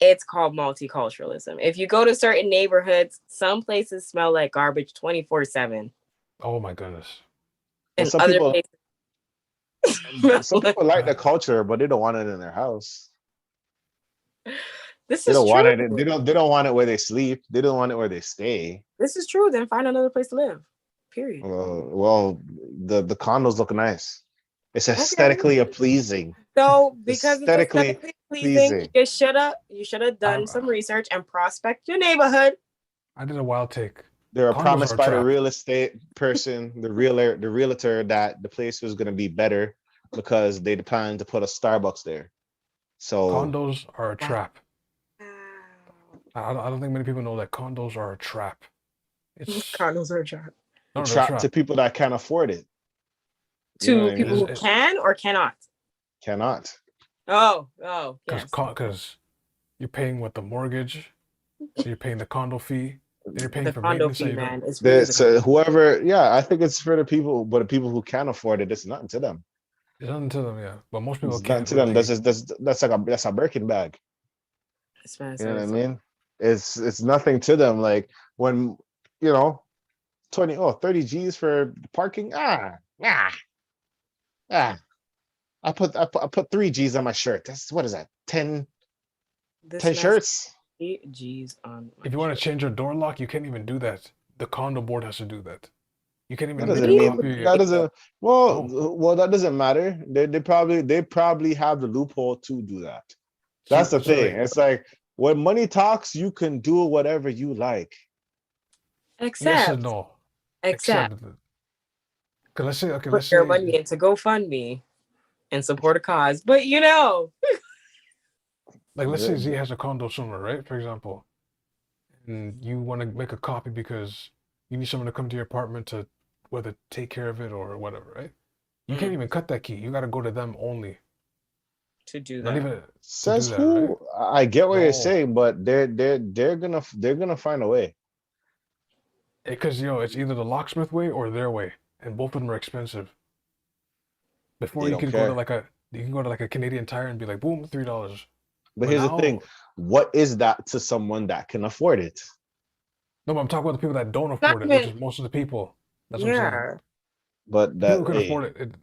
It's called multiculturalism. If you go to certain neighborhoods, some places smell like garbage 24/7.
oh my goodness.
Well,
And other places
some people like the culture, but they don't want it in their house.
This
They
is
don't want
true.
it. They don't want it where they sleep. They don't want it where they stay.
This is true. Then find another place to live. Period.
Well, the condos look nice. It's
Okay.
aesthetically pleasing.
So because it's
Aesthetically
aesthetically pleasing,
pleasing.
you should have done some research and prospect your neighborhood.
I did a wild take.
They were
Condos
promised
are
by the
trapped.
real estate person, the realtor, that the place was going to be better because they planned to put a Starbucks there. So
Condos are a
Wow.
trap. I don't think many people know that condos are a trap. It's
Condos are a trap.
no,
a
they're a
trap to people that can't afford it. You know
To
what I
people
mean?
who can or cannot.
Cannot.
Oh, yes.
because you're paying what the mortgage, so you're paying the condo fee, then you're paying
The
for
condo
maintenance. So
fee,
you don't.
man. It's really the
So whoever, yeah, I think it's for the people, but the people who can afford it, it's nothing to them.
It's nothing to them, yeah. But most people
It's nothing
can't
to them.
really.
That's like that's a Birkin bag. You know what I
expensive.
mean? It's nothing to them. Like when, you know, 30 G's for parking. Ah. I put 3 G's on my shirt. That's what is that? 10
This man's
shirts?
8 G's on my
If you want to
shirt.
change your door lock, you can't even do that. The condo board has to do that. You can't
That
even make
doesn't
a
mean
copy.
that doesn't well
Oh,
well that doesn't matter. They probably have the loophole to do that. That's the
so
thing.
like,
It's like when money talks, you can do whatever you like.
yes and
Except,
no.
except
Except, because let's say, okay,
put
let's
your
say,
money into GoFundMe and support a cause. But you know,
like, let's say Z has a condo somewhere, right? For example, and you want to make a copy because you need someone to come to your apartment to whether take care of it or whatever, right? You can't even cut that key. You got to go to them only.
to do
Not
that.
even to do
Says
that, right?
who? I get what you're
No,
saying, but they're gonna find a way.
because it's either the locksmith way or their way, and both of them are expensive. Before
They
you
don't
can go to
care.
like a Canadian Tire and be like, boom, $3.
But
But
here's the thing:
now,
what is that to someone that can afford it?
no, but I'm talking about the people that don't
Not
afford it, which
even,
is most of the people. That's what I'm saying.
yeah.
But
The people who
that
can
hey,
afford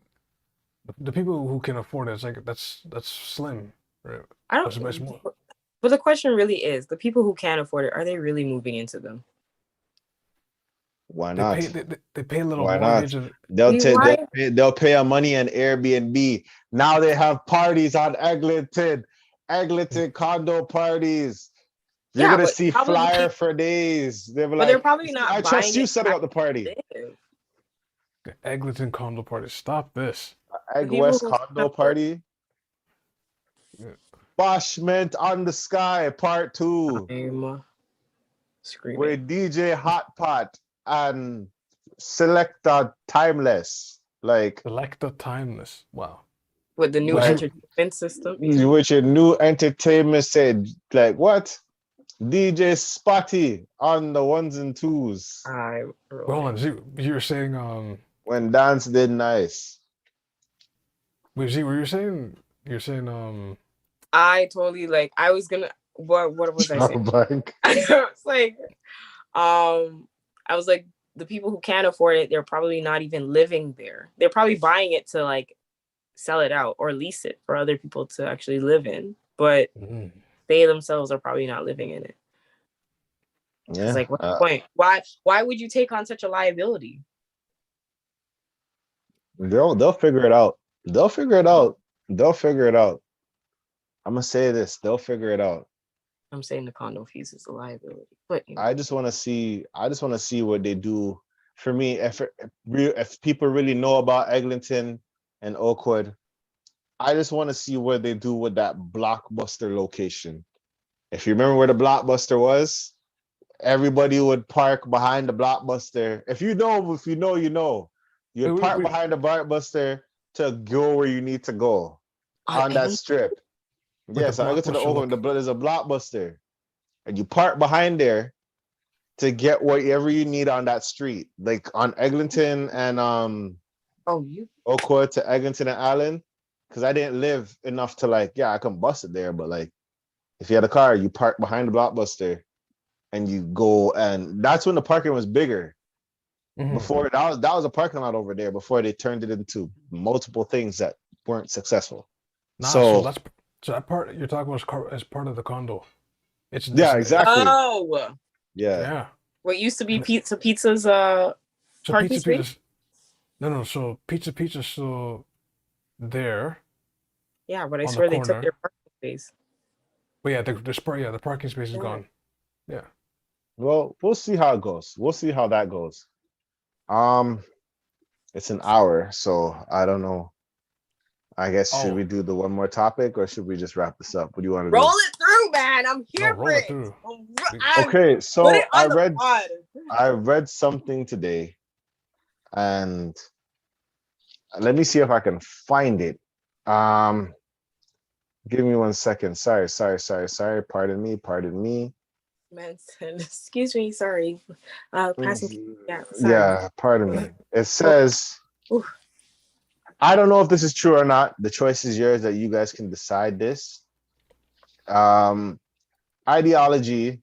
the people who can afford it, it's like that's slim, right?
I
It's
don't.
more.
But the question really is: the people who can't afford it, are they really moving into them?
why
They pay
not?
they pay a little
Why not?
mortgage and
They'll take
Why?
they'll pay a money on Airbnb. Now they have parties on Eglinton condo parties. You're
Yeah,
gonna
but
see flyer for days. They'll be
they're
like,
probably not
I trust
buying
you
it
setting up the party.
to live.
the Eglinton condo party. Stop this.
The
Egg
people
West
who can
condo
afford
party.
Yeah.
Bashment on the Sky Part 2
I'm screaming.
with DJ Hot Pot and Selecta Timeless. Like
Select the timeless. Wow.
With the new
But see,
entertainment system.
with your new entertainment said, like what? DJ Spotty on the ones and twos
I
hold on,
rolling.
Z, you're saying
when dance did nice.
wait, Z, what you're saying
I totally I was gonna what was I saying?
Blank.
It's like I was like the people who can't afford it, they're probably not even living there. They're probably buying it to sell it out or lease it for other people to actually live in. But
mm,
they themselves are probably not living in it. It's
Yeah,
like, what's the point? Why would you take on such a liability?
they'll figure it out. They'll figure it out. They'll figure it out. I'm gonna say this. They'll figure it out.
I'm saying the condo fees is a liability, but
I just want to see. I just want to see what they do. For me, if people really know about Eglinton and Oakwood, I just want to see what they do with that Blockbuster location. If you remember where the Blockbuster was, everybody would park behind the Blockbuster. You know. You'd park
wait,
behind the Blockbuster to go where you need to go
on
on that
Eglinton,
strip.
with the
Yes, I go to the
blockbuster
Oakland.
look.
There's a Blockbuster, and you park behind there to get whatever you need on that street, like on Eglinton and
oh, you
Oakwood to Eglinton and Allen. Because I didn't live enough to I can bust it there, but if you had a car, you park behind the Blockbuster and you go, and that's when the parking was bigger.
Mhm.
Before that was a parking lot over there before they turned it into multiple things that weren't successful.
Nah, so
So
that part you're talking about is part of the condo.
yeah, exactly.
oh,
Yeah.
yeah.
what used to be
And
pizza's
so
parking
Pizza
space.
Pizza's no, so Pizza's still there
Yeah, but I
on the
swear they took
corner.
their parking space.
But yeah, the parking space is gone. Yeah.
Well, we'll see how it goes. We'll see how that goes. Um, it's an hour, so I don't know. I guess should
Oh,
we do the one more topic or should we just wrap this up? What do you want to
Roll
do?
it through, man. I'm
no,
here for
roll it
it.
through. We-
I'm
Okay,
put it
so
on the pod.
I read something today, and let me see if I can find it. Um, Give me 1 second. Sorry. Pardon me.
Mention. Excuse me. Sorry. Passing. Yeah. Sorry.
Yeah, pardon me. It
Oh,
says,
ooh.
I don't know if this is true or not. The choice is yours that you guys can decide this. Um, Ideology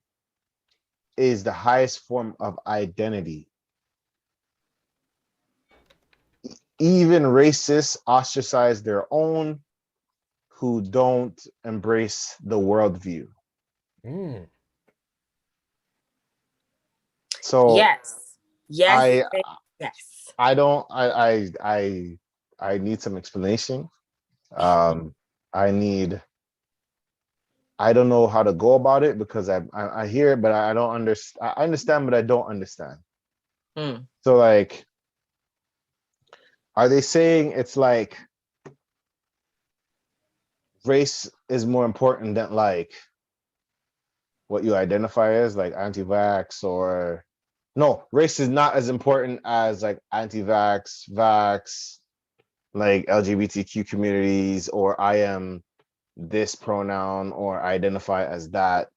is the highest form of identity. Even racists ostracize their own who don't embrace the worldview.
Mm.
So
Yes. Yes.
I
Yes.
I don't I need some explanation. Um I need I don't know how to go about it because I hear it, but I don't understand. I understand, but I don't understand.
Hmm.
So like, are they saying it's like race is more important than like what you identify as, like anti-vax, or no, race is not as important as like anti-vax, vax, like LGBTQ communities, or I am this pronoun or identify as that.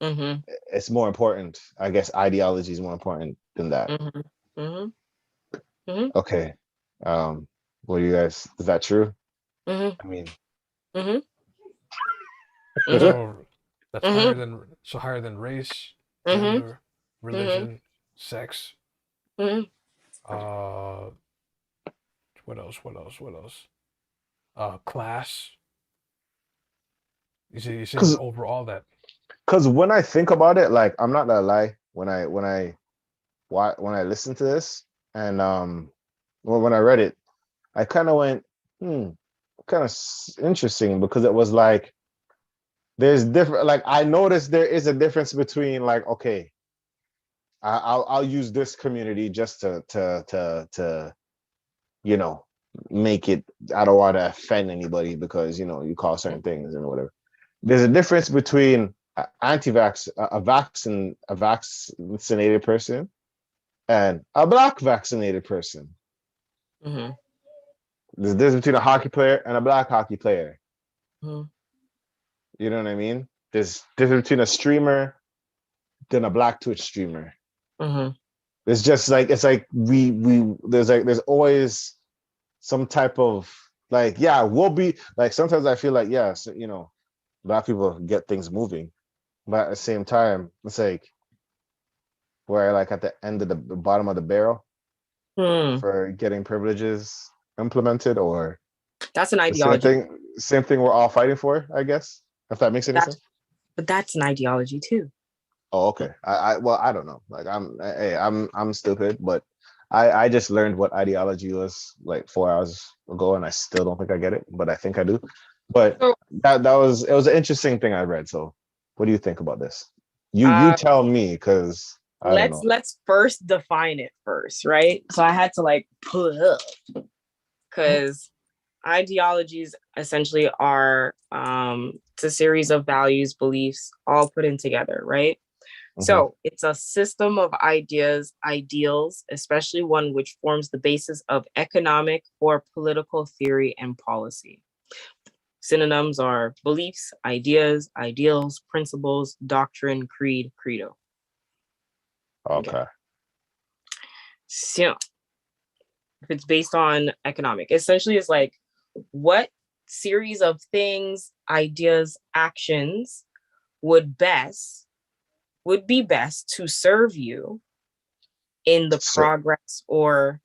Mm-hmm.
It's more important. I guess ideology is more important than that.
Mm-hmm. Mm-hmm. Mm-hmm.
Okay. What do you guys, is that true?
Mm-hmm.
I mean,
Mm-hmm. Mm-hmm.
So that's
Mm-hmm.
higher than race,
Mm-hmm.
gender,
Mm-hmm.
religion, sex.
Mm-hmm.
Uh, what else? What else? What else? Class. You're saying
because
overall that.
when I think about it, like I'm not gonna lie, when I listen to this and well, when I read it, I kind of went, kind of interesting because it was like there's different. Like I noticed there is a difference between like, okay, I'll use this community just to you know make it. I don't want to offend anybody because you call certain things and whatever. There's a difference between anti-vax, a vaccinated person, and a black vaccinated person.
Mm-hmm.
There's a difference between a hockey player and a black hockey player.
Mm-hmm.
You know what I mean? There's difference between a streamer than a black Twitch streamer.
Mm-hmm.
It's just like it's like there's always some type of like, yeah, we'll be like, sometimes I feel like, yeah, so, black people get things moving, but at the same time it's like we're like at the end of the bottom of the barrel
Hmm.
for getting privileges implemented, or
That's an
the same
ideology.
thing we're all fighting for, I guess, if that makes any
That's
sense.
but that's an ideology too.
Oh, okay. Well, I don't know. Like I'm stupid, but I just learned what ideology was like 4 hours ago, and I still don't think I get it, but I think I do. But
So
that was it was an interesting thing I read. So, what do you think about this? You
uh
tell me, because I don't know.
let's first define it first, right? So I had to like pull it up because ideologies essentially are it's a series of values, beliefs, all put in together, right?
Mhm.
So it's a system of ideas, ideals, especially one which forms the basis of economic or political theory and policy. Synonyms are beliefs, ideas, ideals, principles, doctrine, creed, credo. Okay.
Okay.
So if it's based on economic, essentially it's like what series of things, ideas, actions would be best to serve you in the
So,
progress or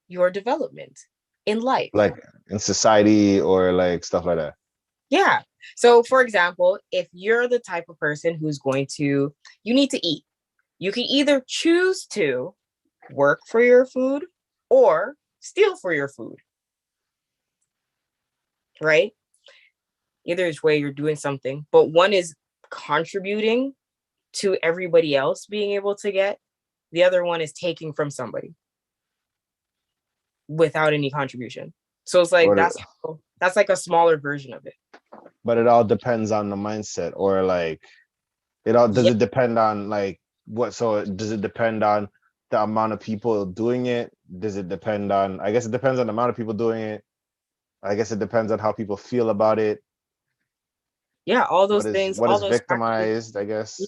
your development in life.
like in society or like stuff like that.
Yeah. So, for example, if you're the type of person who's you need to eat, you can either choose to work for your food or steal for your food, right? Either which way you're doing something, but one is contributing to everybody else being able to get, the other one is taking from somebody without any contribution. So it's like
Or
that's like a smaller version of it.
but it all depends on the mindset, or like it all does
Yeah.
it depend on like what, so does it depend on the amount of people doing it? Does it depend on, I guess it depends on the amount of people doing it. I guess it depends on how people feel about it.
Yeah, all those things,
what
all
is
those practices,
victimized, I guess.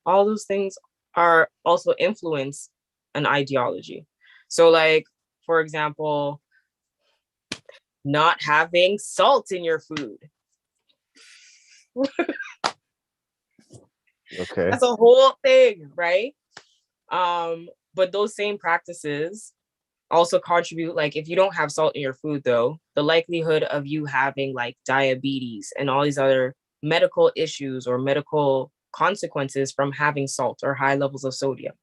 all those things are also influence an ideology. So like, for example, not having salt in your food.
Okay.
That's a whole thing, right? But those same practices also contribute, like if you don't have salt in your food though, the likelihood of you having like diabetes and all these other medical issues or medical consequences from having salt or high levels of sodium,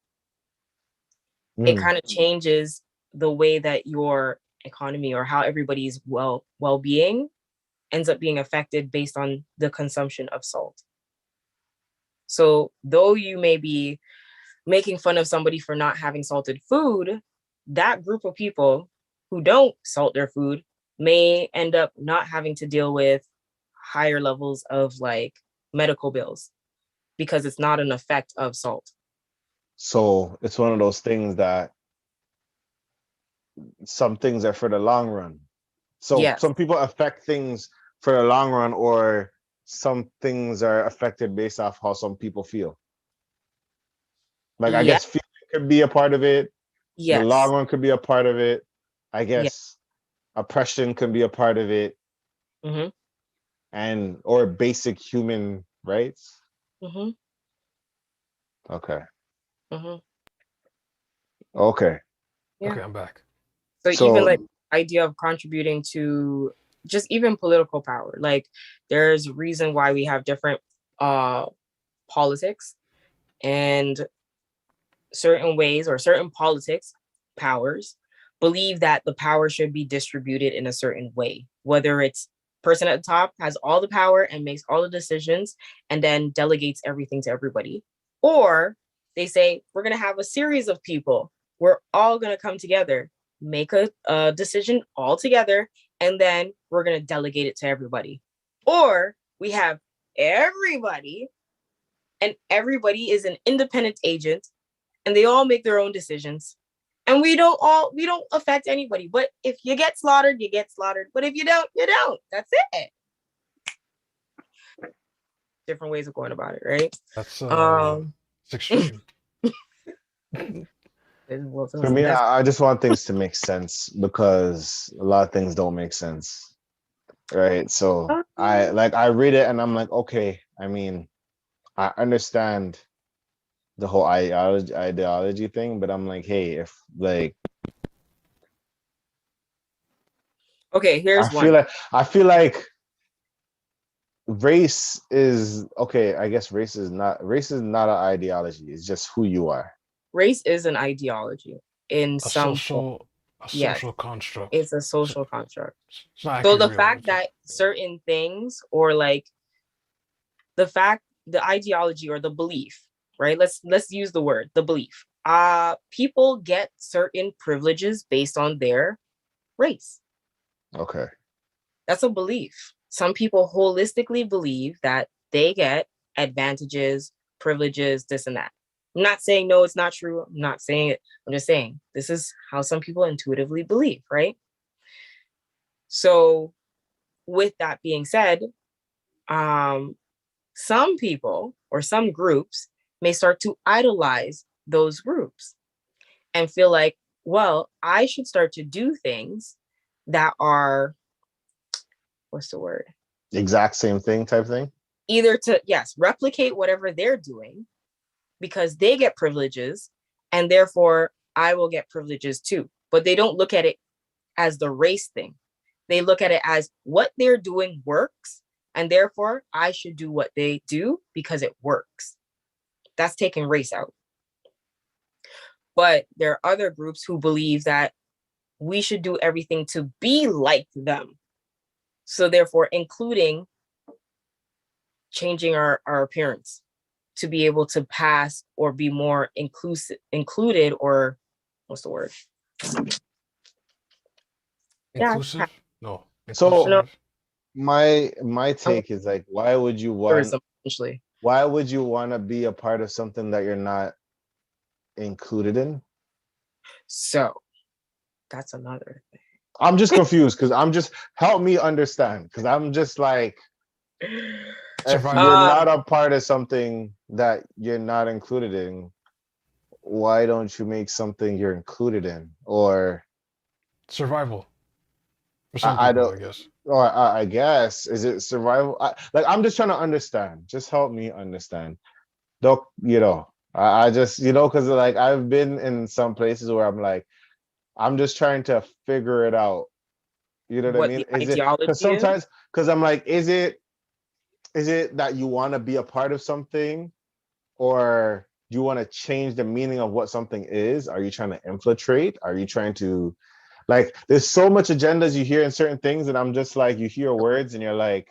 it
Mm.
kind of changes the way that your economy or how everybody's well-being ends up being affected based on the consumption of salt. So though you may be making fun of somebody for not having salted food, that group of people who don't salt their food may end up not having to deal with higher levels of like medical bills because it's not an effect of salt.
So it's one of those things that some things are for the long run. So
Yes.
some people affect things for the long run, or some things are affected based off how some people feel. Like I
Yes.
guess feeling could be a part of it. The long
Yes.
run could be a part of it. I
Yeah.
guess oppression could be a part of it,
Mm-hmm.
and or basic human rights.
Mm-hmm.
Okay.
Mm-hmm.
Okay.
Yeah.
Okay, I'm back.
So even
So
like idea of contributing to just even political power, like there's a reason why we have different politics, and certain ways or certain politics powers believe that the power should be distributed in a certain way, whether it's person at the top has all the power and makes all the decisions and then delegates everything to everybody, or they say we're going to have a series of people, we're all going to come together, make a decision all together, and then we're going to delegate it to everybody. Or we have everybody, and everybody is an independent agent, and they all make their own decisions, and we don't affect anybody. But if you get slaughtered, you get slaughtered, but if you don't, you don't. That's it. Different ways of going about it, right?
That's
um
it's extreme.
for me,
that's
I just want things to make sense, because a lot of things don't make sense. Right. So I read it and I'm like, okay, I mean, I understand the whole ideology thing, but I'm like, hey, if like
okay, here's one.
I feel like race is okay. I guess race is not an ideology. It's just who you are.
Race is an ideology in
A
some form.
social a
Yes,
social construct.
it's a
So
social construct.
it's not
So
actually
the
real.
fact that certain things, or like the ideology or the belief, right? Let's use the word, the belief. People get certain privileges based on their race.
Okay.
That's a belief. Some people holistically believe that they get advantages, privileges, this and that. I'm not saying no, it's not true. I'm not saying it. I'm just saying this is how some people intuitively believe, right? So, with that being said, some people or some groups may start to idolize those groups and feel like, well, I should start to do things that are, what's the word?
Exact same thing type thing.
Either to, yes, replicate whatever they're doing because they get privileges, and therefore I will get privileges too. But they don't look at it as the race thing. They look at it as what they're doing works, and therefore I should do what they do because it works. That's taking race out. But there are other groups who believe that we should do everything to be like them. So therefore, including changing our appearance to be able to pass or be more included, or what's the word?
Inclusive?
Yeah.
No.
So
No,
Inclusive.
my take is like, why would you want
essentially.
to be a part of something that you're not included in?
So that's another thing.
I'm just confused, because I'm just help me understand, because I'm just like if
Survival.
you're not a part of something that you're not included in, why don't you make something you're included in? Or
Survival. For some
I
people,
don't,
I guess.
or I guess, is it survival? Like, I'm just trying to understand. Just help me understand. Don't, I just, because like I've been in some places where I'm like, I'm just trying to figure it out. You know what I
what
mean?
the
Is it
ideology
because
is.
sometimes, because I'm like, is it that you want to be a part of something, or you want to change the meaning of what something is? Are you trying to infiltrate? Are you trying to, like, there's so much agendas you hear in certain things, and I'm just like, you hear words and you're like,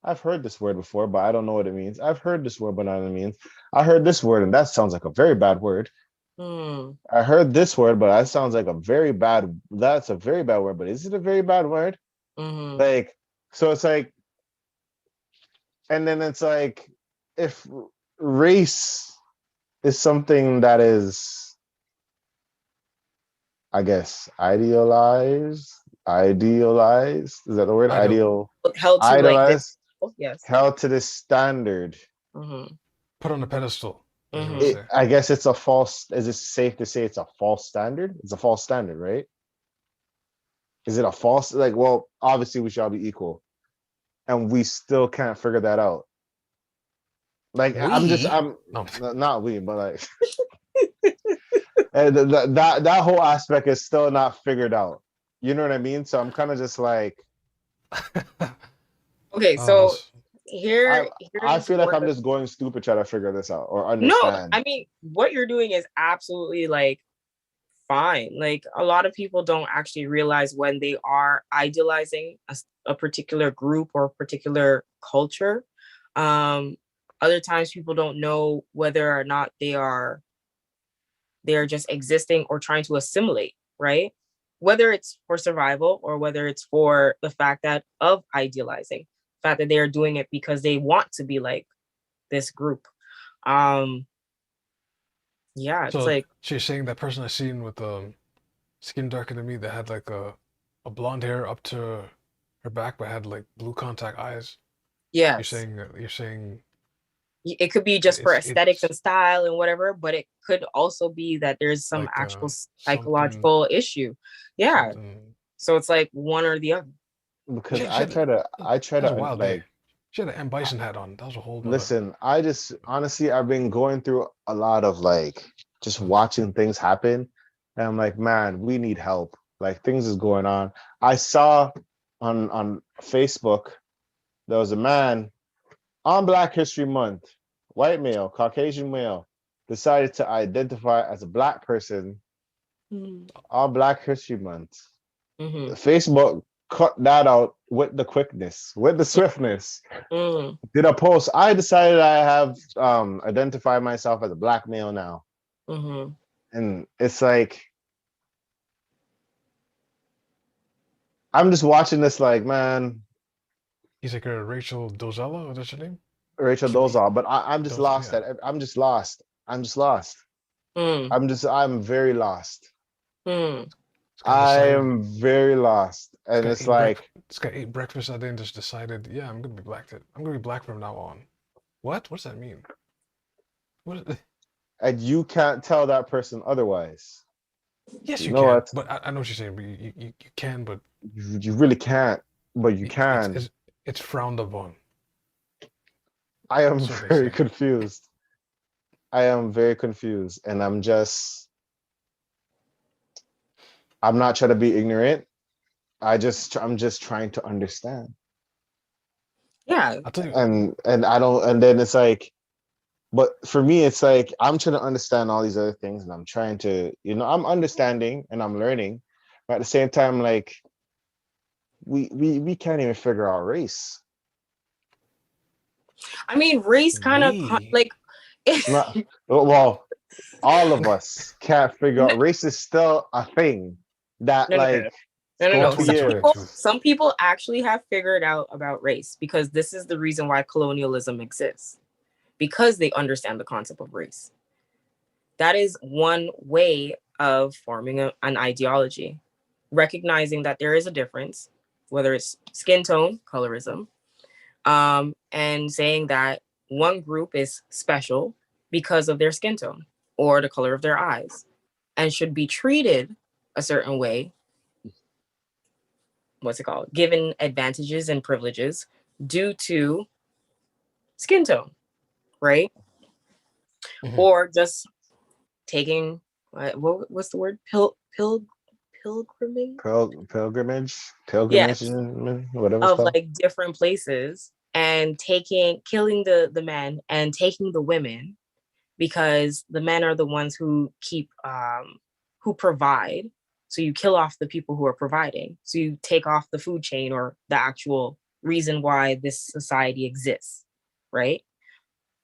I've heard this word before, but I don't know what it means. I've heard this word, but I don't know what it means. I heard this word, and that sounds like a very bad word.
Hmm.
I heard this word, but that sounds like that's a very bad word, but is it a very bad word?
Mm-hmm.
Like, so it's like, and then it's like, if race is something that is, I guess, idealized, is that the word?
Held to like this.
Idolized,
Oh, yes.
held to this standard.
Mm-hmm.
Put on a pedestal, as you would
Mm-hmm.
say.
I guess it's a false, is it safe to say it's a false standard? It's a false standard, right? Is it a false, like, well, obviously we shall be equal, and we still can't figure that out. Like, I'm
No.
not we, but like, and that whole aspect is still not figured out. You know what I mean? So I'm kind of just like,
Okay,
Oh,
so
that's
here
I
here's
feel like
one
I'm
of
just going stupid trying to figure this out or
no,
understand.
I mean what you're doing is absolutely like fine. Like a lot of people don't actually realize when they are idealizing a particular group or a particular culture. Other times people don't know whether or not they're just existing or trying to assimilate, right? Whether it's for survival or whether it's for the fact that of idealizing, the fact that they are doing it because they want to be like this group. Um, yeah, it's
so
like
she's saying that person I seen with skin darker than me that had like a blonde hair up to her back but had like blue contact eyes.
yes,
You're saying
it could be just for aesthetics
it's
and style and whatever, but it could also be that there's some
like
actual
something
psychological issue. Yeah,
something
so it's like one or the other.
Because
she had
I try
that was a
to
wild day.
like,
She had an M Bison hat on. That was a whole nother.
listen, I just honestly, I've been going through a lot of like just watching things happen. And I'm like, man, we need help. Like, things is going on. I saw on Facebook, there was a man on Black History Month, white male, Caucasian male, decided to identify as a black person on Black History Month.
Mm-hmm.
Facebook cut that out with the quickness, with the swiftness.
Mm-hmm.
Did a post. I decided I have identified myself as a black male now.
Mm-hmm.
And it's like, I'm just watching this like, man,
He's like a Rachel Dozella, that's her name?
Rachel Dolezal, but I'm just lost
Yeah.
I'm just lost. I'm just lost. I'm very lost.
Mm-hmm.
I am very lost. And it's like,
this guy ate breakfast that day and just decided, yeah, I'm gonna be black. I'm gonna be black from now on. What? What does that mean? What?
and you can't tell that person otherwise.
Yes,
You
you
know
can.
what?
But I know what you're saying. But you can, but
You really can't, but you can.
it's frowned upon.
I am
That's what they
very
say.
confused. I am very confused, and I'm not trying to be ignorant. I'm just trying to understand.
Yeah.
I'll tell you.
And I don't, and then it's like, but for me, it's like, I'm trying to understand all these other things, and I'm trying to, I'm understanding and I'm learning, but at the same time, like, we can't even figure out race.
I mean, race kind of like
Not, well, all of us can't figure out race is still a thing that,
no, no,
like,
no, no, no.
over years.
Some people actually have figured out about race because this is the reason why colonialism exists, because they understand the concept of race. That is one way of forming an ideology, recognizing that there is a difference, whether it's skin tone, colorism, and saying that one group is special because of their skin tone or the color of their eyes and should be treated a certain way. What's it called? Given advantages and privileges due to skin tone, right?
Mhm.
Or just taking what's the word? Pilgriming? Yeah,
pilgrimage, whatever it's
of
called.
like different places and killing the men and taking the women because the men are the ones who who provide. So you kill off the people who are providing. So you take off the food chain or the actual reason why this society exists, right?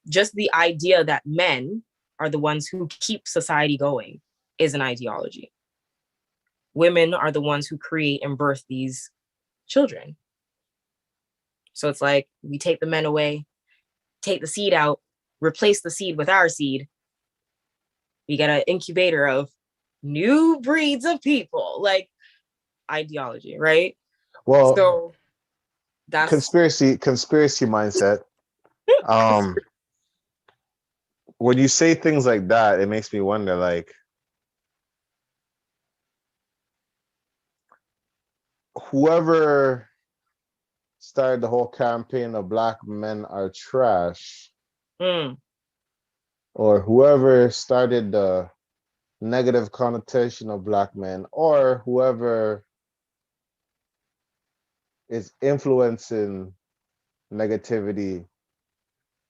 Just the idea that men are the ones who keep society going is an ideology. Women are the ones who create and birth these children. So it's like we take the men away, take the seed out, replace the seed with our seed. We get an incubator of new breeds of people, like ideology, right?
Well,
So that's
conspiracy mindset. Um, when you say things like that, it makes me wonder, like, whoever started the whole campaign of black men are trash,
mm,
or whoever started the negative connotation of black men, or whoever is influencing negativity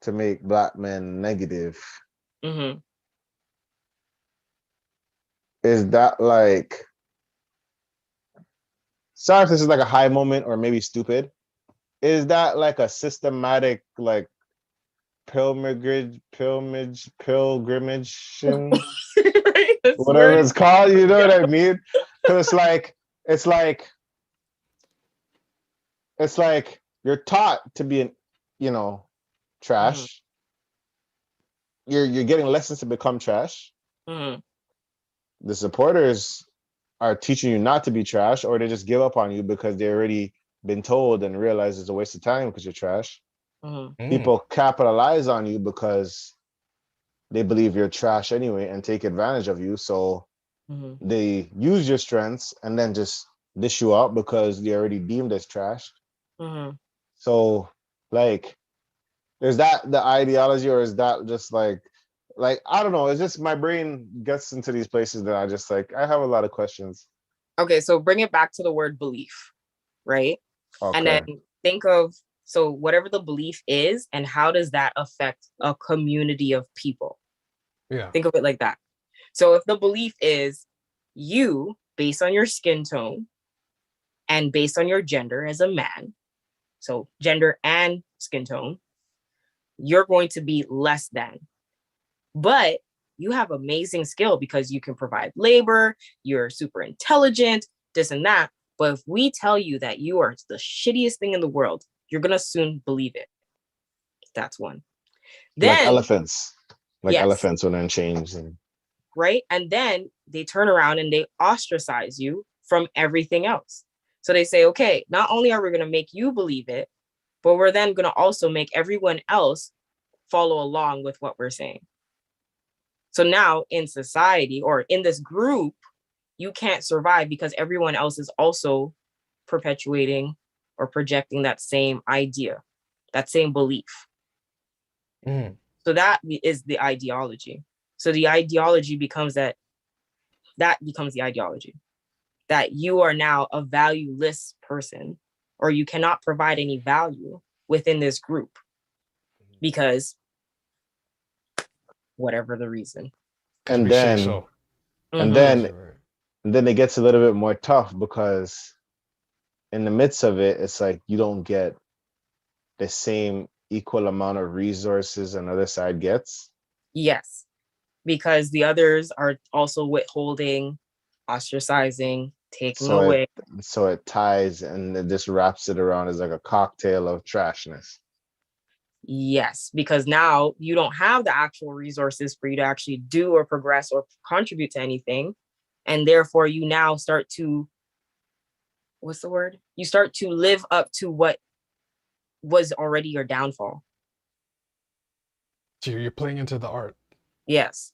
to make black men negative,
mm-hmm.
is that like, sorry if this is like a high moment or maybe stupid, is that like a systematic like pilgrimage
Right? This
whatever
word,
it's called, you know
yeah.
what I mean? Because it's like it's like you're taught to be you know
Mm-hmm.
trash. You're getting lessons to become trash.
Mm-hmm.
The supporters are teaching you not to be trash, or they just give up on you because they already been told and realize it's a waste of time because you're trash.
Mm-hmm.
Mm.
People capitalize on you because they believe you're trash anyway and take advantage of you. So
Mm-hmm.
they use your strengths and then just dish you out because they're already deemed as trash.
Mm-hmm.
So, like, is that the ideology, or is that just like I don't know? It's just my brain gets into these places that I just like. I have a lot of questions.
Okay, so bring it back to the word belief, right? And then
Okay.
think of so whatever the belief is, and how does that affect a community of people?
Yeah.
Think of it like that. So if the belief is you, based on your skin tone and based on your gender as a man, so gender and skin tone, you're going to be less than. But you have amazing skill because you can provide labor, you're super intelligent, this and that. But if we tell you that you are the shittiest thing in the world, you're going to soon believe it. That's one.
Like
Then,
elephants,
yes,
when they're in chains. And
right? And then they turn around and they ostracize you from everything else. So they say, okay, not only are we going to make you believe it, but we're then going to also make everyone else follow along with what we're saying. So now in society or in this group, you can't survive because everyone else is also perpetuating or projecting that same idea, that same belief.
Mm.
So that is the ideology. So the ideology becomes that becomes the ideology that you are now a valueless person or you cannot provide any value within this group because whatever the reason.
Because
and
we say
then
so.
and
Mm-hmm.
then and then it gets a little bit more tough because in the midst of it, it's like you don't get the same equal amount of resources another side gets.
Yes, because the others are also withholding, ostracizing, taking
So it
away.
so it ties and it just wraps it around as like a cocktail of trashness.
Yes, because now you don't have the actual resources for you to actually do or progress or contribute to anything. And therefore, you now start to, what's the word? You start to live up to what was already your downfall.
So you're playing into the art.
Yes.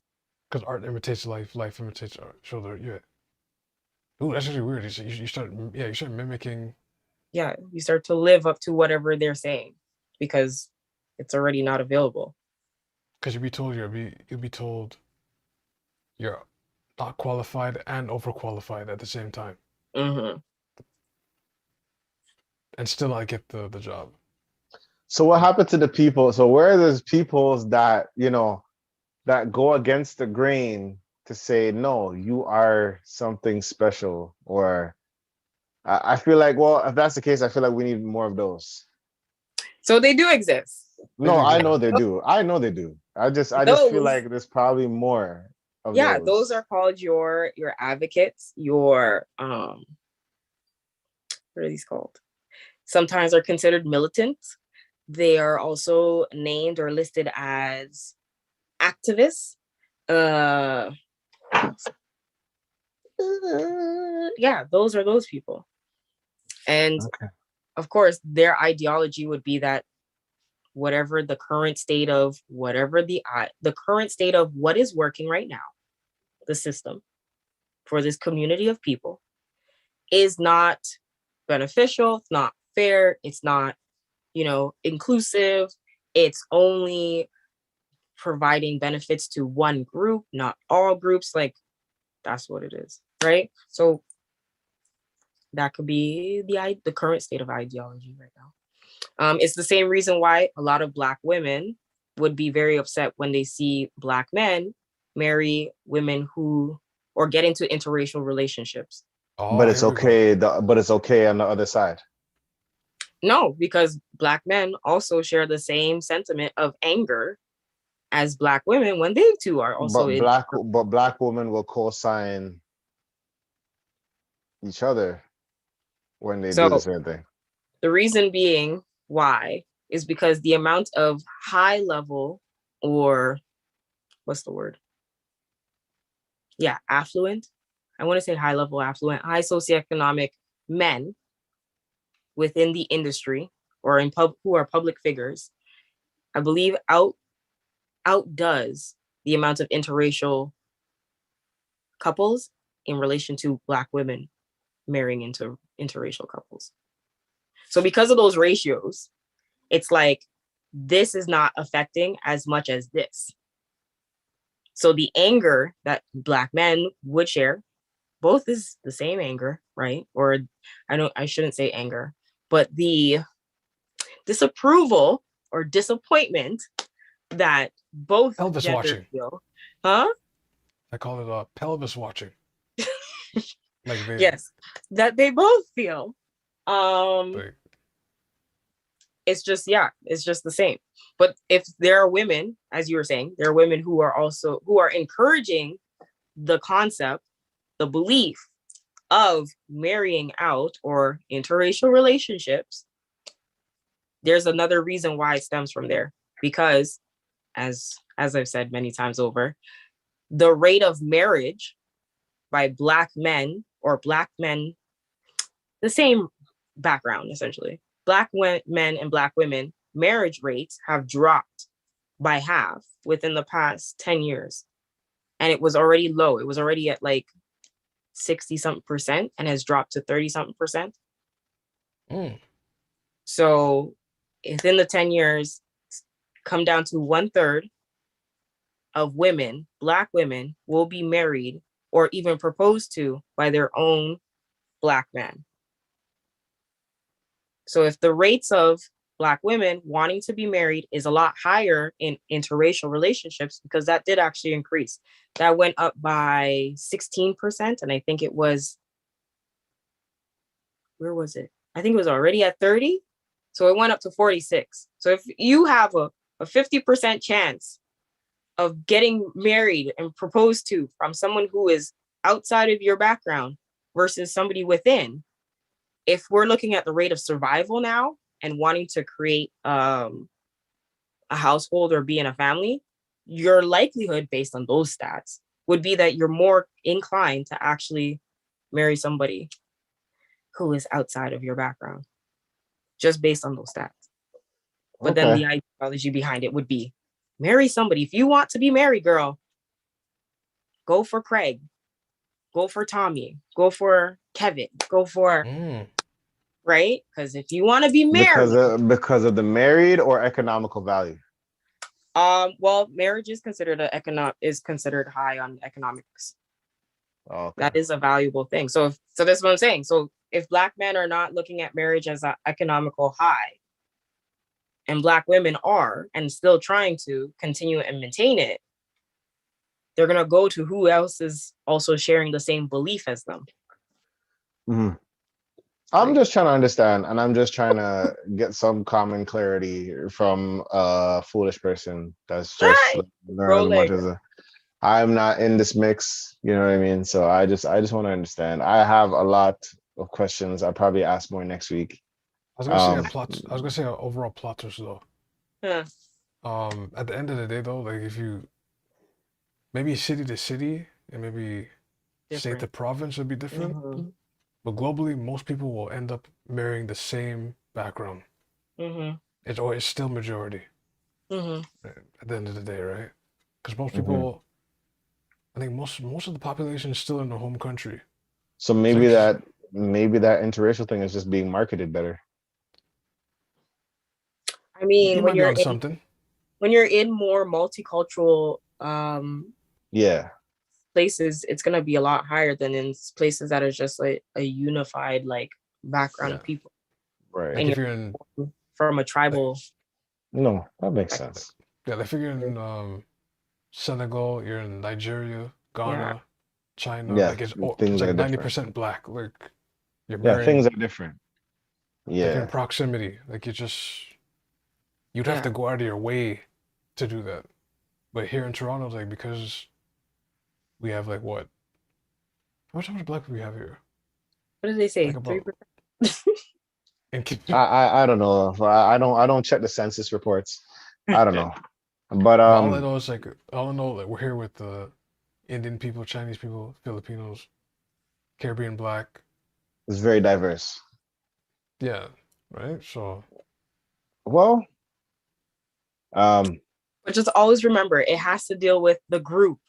Because art imitates life, life imitates art. So yeah. Ooh, that's actually weird. You start mimicking.
Yeah, you start to live up to whatever they're saying because it's already not available.
Because you'll be told you're not qualified and overqualified at the same time,
Mm-hmm.
and still not get the job.
So what happened to the people? So where are those peoples that, you know, that go against the grain to say, no, you are something special? Or I feel like, well, if that's the case, I feel like we need more of those.
So they do exist.
No, I know
exist.
they do. I know they do. I just feel
Those-
like there's probably more of
Yeah,
those.
those are called your advocates, your what are these called? Sometimes are considered militants. They are also named or listed as activists. Yeah, those are those people. And
Okay.
of course, their ideology would be that whatever the current state of what is working right now, the system for this community of people is not beneficial, it's not fair, it's not, inclusive, it's only providing benefits to one group, not all groups. Like, that's what it is, right? So that could be the current state of ideology right now. It's the same reason why a lot of Black women would be very upset when they see Black men marry women or get into interracial relationships.
Oh,
But it's
here we go.
okay. But it's okay on the other side.
No, because Black men also share the same sentiment of anger as Black women when they too are also
But Black women will co-sign each other when they do the same thing.
The reason being why is because the amount of high level, or what's the word? Yeah, affluent. I want to say high level affluent, high socioeconomic men within the industry or who are public figures, I believe outdoes the amount of interracial couples in relation to Black women marrying into interracial couples. So because of those ratios, it's like this is not affecting as much as this. So the anger that Black men would share, both is the same anger, right? Or I shouldn't say anger, but the disapproval or disappointment that both
Pelvis
genders
watching.
feel. Huh?
I call it pelvis watching. Like
yes, that they both feel.
Like,
It's just the same. But if there are women, as you were saying, there are women who are encouraging the concept, the belief of marrying out or interracial relationships, there's another reason why it stems from there. Because as I've said many times over, the rate of marriage by Black men, the same background essentially, Black men and Black women, marriage rates have dropped by half within the past 10 years. And it was already low. It was already at like 60 something percent and has dropped to 30 something percent. So within the 10 years, come down to 1/3 of women, Black women, will be married or even proposed to by their own Black man. So if the rates of Black women wanting to be married is a lot higher in interracial relationships, because that did actually increase. That went up by 16%. And I think it was, where was it? I think it was already at 30. So it went up to 46. So if you have a 50% chance of getting married and proposed to from someone who is outside of your background versus somebody within, if we're looking at the rate of survival now and wanting to create a household or be in a family, your likelihood based on those stats would be that you're more inclined to actually marry somebody who is outside of your background, just based on those stats. But then the
Okay.
ideology behind it would be marry somebody. If you want to be married, girl, go for Craig, go for Tommy, go for Kevin, go for,
Mm.
right? Because if you want to be married,
Because of the married or economical value.
well, marriage is considered high on economics.
Okay.
That is a valuable thing. So that's what I'm saying. So if Black men are not looking at marriage as an economical high, and Black women are, and still trying to continue and maintain it, they're gonna go to who else is also sharing the same belief as them.
Mhm. I'm
Right.
just trying to understand, and I'm just trying to get some common clarity from a foolish person that's just
Right.
learn as
Rolex.
much as I'm not in this mix. You know what I mean? So I just want to understand. I have a lot of questions. I'll probably ask more next week.
I was gonna say a plot. I was gonna say an overall plot twist though.
Yeah.
At the end of the day though, like if you maybe city to city and maybe state to
Different.
province would be different,
Mhm.
but globally most people will end up marrying the same background.
Mhm.
It's still majority
Mhm.
at the end of the day, right? Because most
Mhm.
people, I think most of the population is still in their home country.
So
It's
maybe
like
that interracial thing is just being marketed better.
I mean,
you might be on something.
when you're in more multicultural
Yeah.
places, it's gonna be a lot higher than in places that are just like a unified like background
Yeah,
of people,
Right.
like
and
if
you're
you're in
from a
like
tribal
No, that makes
perspective.
sense.
yeah, like if you're in Senegal, you're in Nigeria,
Yeah.
Ghana, China,
Yeah,
like it's
things
like
are different.
90% black. Like you're
Yeah, things
marrying,
are different.
like you're in
Yeah.
proximity. Like you'd have
Yeah.
to go out of your way to do that. But here in Toronto, like because we have like what? How much black people we have here?
What did they say?
Like about
3%?
in
I don't know. I don't check the census reports. I don't know. But
but all I know is like all I know like we're here with the Indian people, Chinese people, Filipinos, Caribbean black.
it's very diverse.
Yeah, right. So
Well, um,
But just always remember, it has to deal with the group.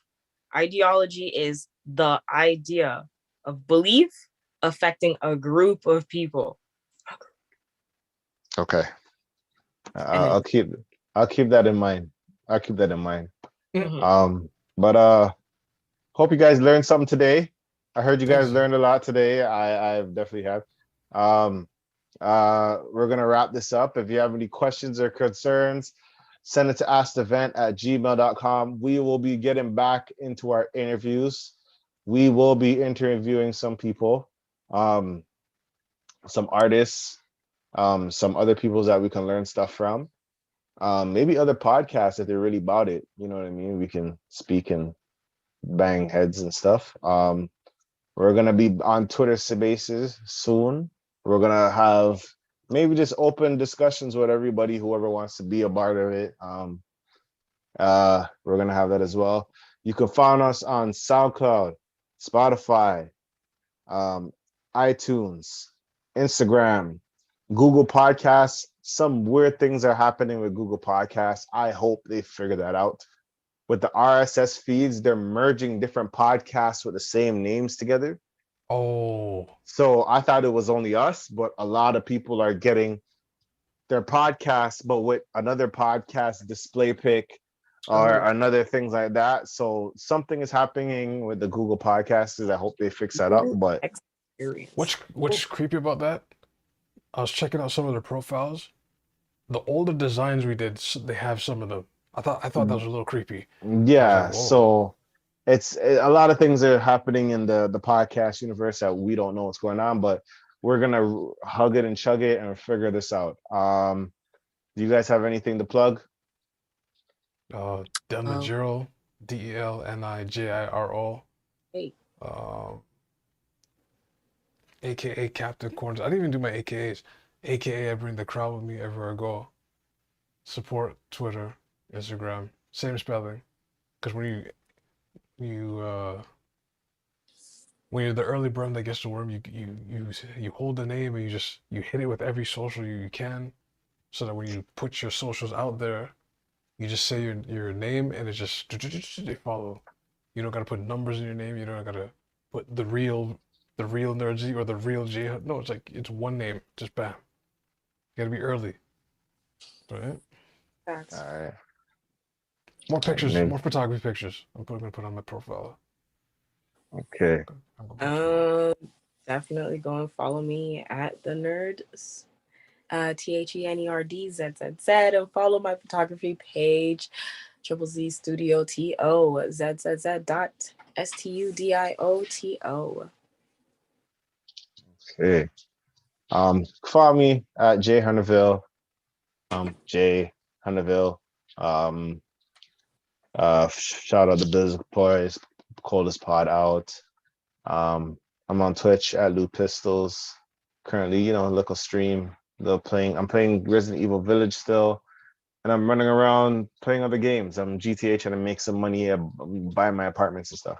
Ideology is the idea of belief affecting a group of people.
okay.
And then,
I'll keep that in mind. I'll keep that in mind.
mhm.
But hope you guys learned something today. I heard you guys
thanks.
learned a lot today. I definitely have. Um, we're gonna wrap this up. If you have any questions or concerns, send it to askthevent@gmail.com. We will be getting back into our interviews. We will be interviewing some people, some artists, some other people that we can learn stuff from. Maybe other podcasts if they're really about it. You know what I mean? We can speak and bang heads and stuff. We're gonna be on Twitter Spaces soon. We're gonna have maybe just open discussions with everybody, whoever wants to be a part of it. We're gonna have that as well. You can find us on SoundCloud, Spotify, um, iTunes, Instagram, Google Podcasts. Some weird things are happening with Google Podcasts. I hope they figure that out. With the RSS feeds, they're merging different podcasts with the same names together.
Oh,
So I thought it was only us, but a lot of people are getting their podcast, but with another podcast display pic or
Oh,
another things like that. So something is happening with the Google Podcasts. I hope they fix that up. But
experience.
what's creepy about that? I was checking out some of their profiles. The older designs we did, they have some of them. I thought that was a little creepy. I was like,
yeah,
whoa.
so a lot of things are happening in the podcast universe that we don't know what's going on, but we're gonna hug it and chug it and figure this out. Do you guys have anything to plug?
Delnigiro, DELNIJIRO,
Hey,
um, AKA Captain Corns. I didn't even do my AKAs. AKA I bring the crowd with me everywhere I go. Support Twitter, Instagram, same spelling. Because you when you're the early bird that gets the worm, you hold the name and you hit it with every social you can. so that when you put your socials out there, you just say your name and it just they follow. You don't gotta put numbers in your name. You don't gotta put the real Nerdzy or the real J. No, it's like it's one name. Just bam. You gotta be early, right?
Facts.
All right.
More pictures,
Maybe.
more photography pictures. Gonna put on my profile.
Okay.
I'm gonna put you-
Definitely go and follow me at the Nerds, TheNerdZZZ, and follow my photography page, Z Studio TOZZZ dot STUDIOTO.
Okay. Follow me at J Hunterville. J Hunterville. Shout out the Biz Boys, coldest pod out. I'm on Twitch at Lou Pistols. Currently, local stream. I'm playing Resident Evil Village still, and I'm running around playing other games. I'm GTA trying to make some money, buying my apartments and stuff.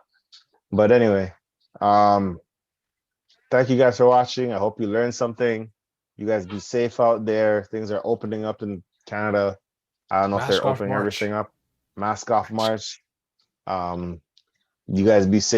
But anyway, thank you guys for watching. I hope you learned something. You guys be safe out there. Things are opening up in Canada. I don't know if
Mask
they're
off
opening
March.
everything up. Mask off March. You guys be safe.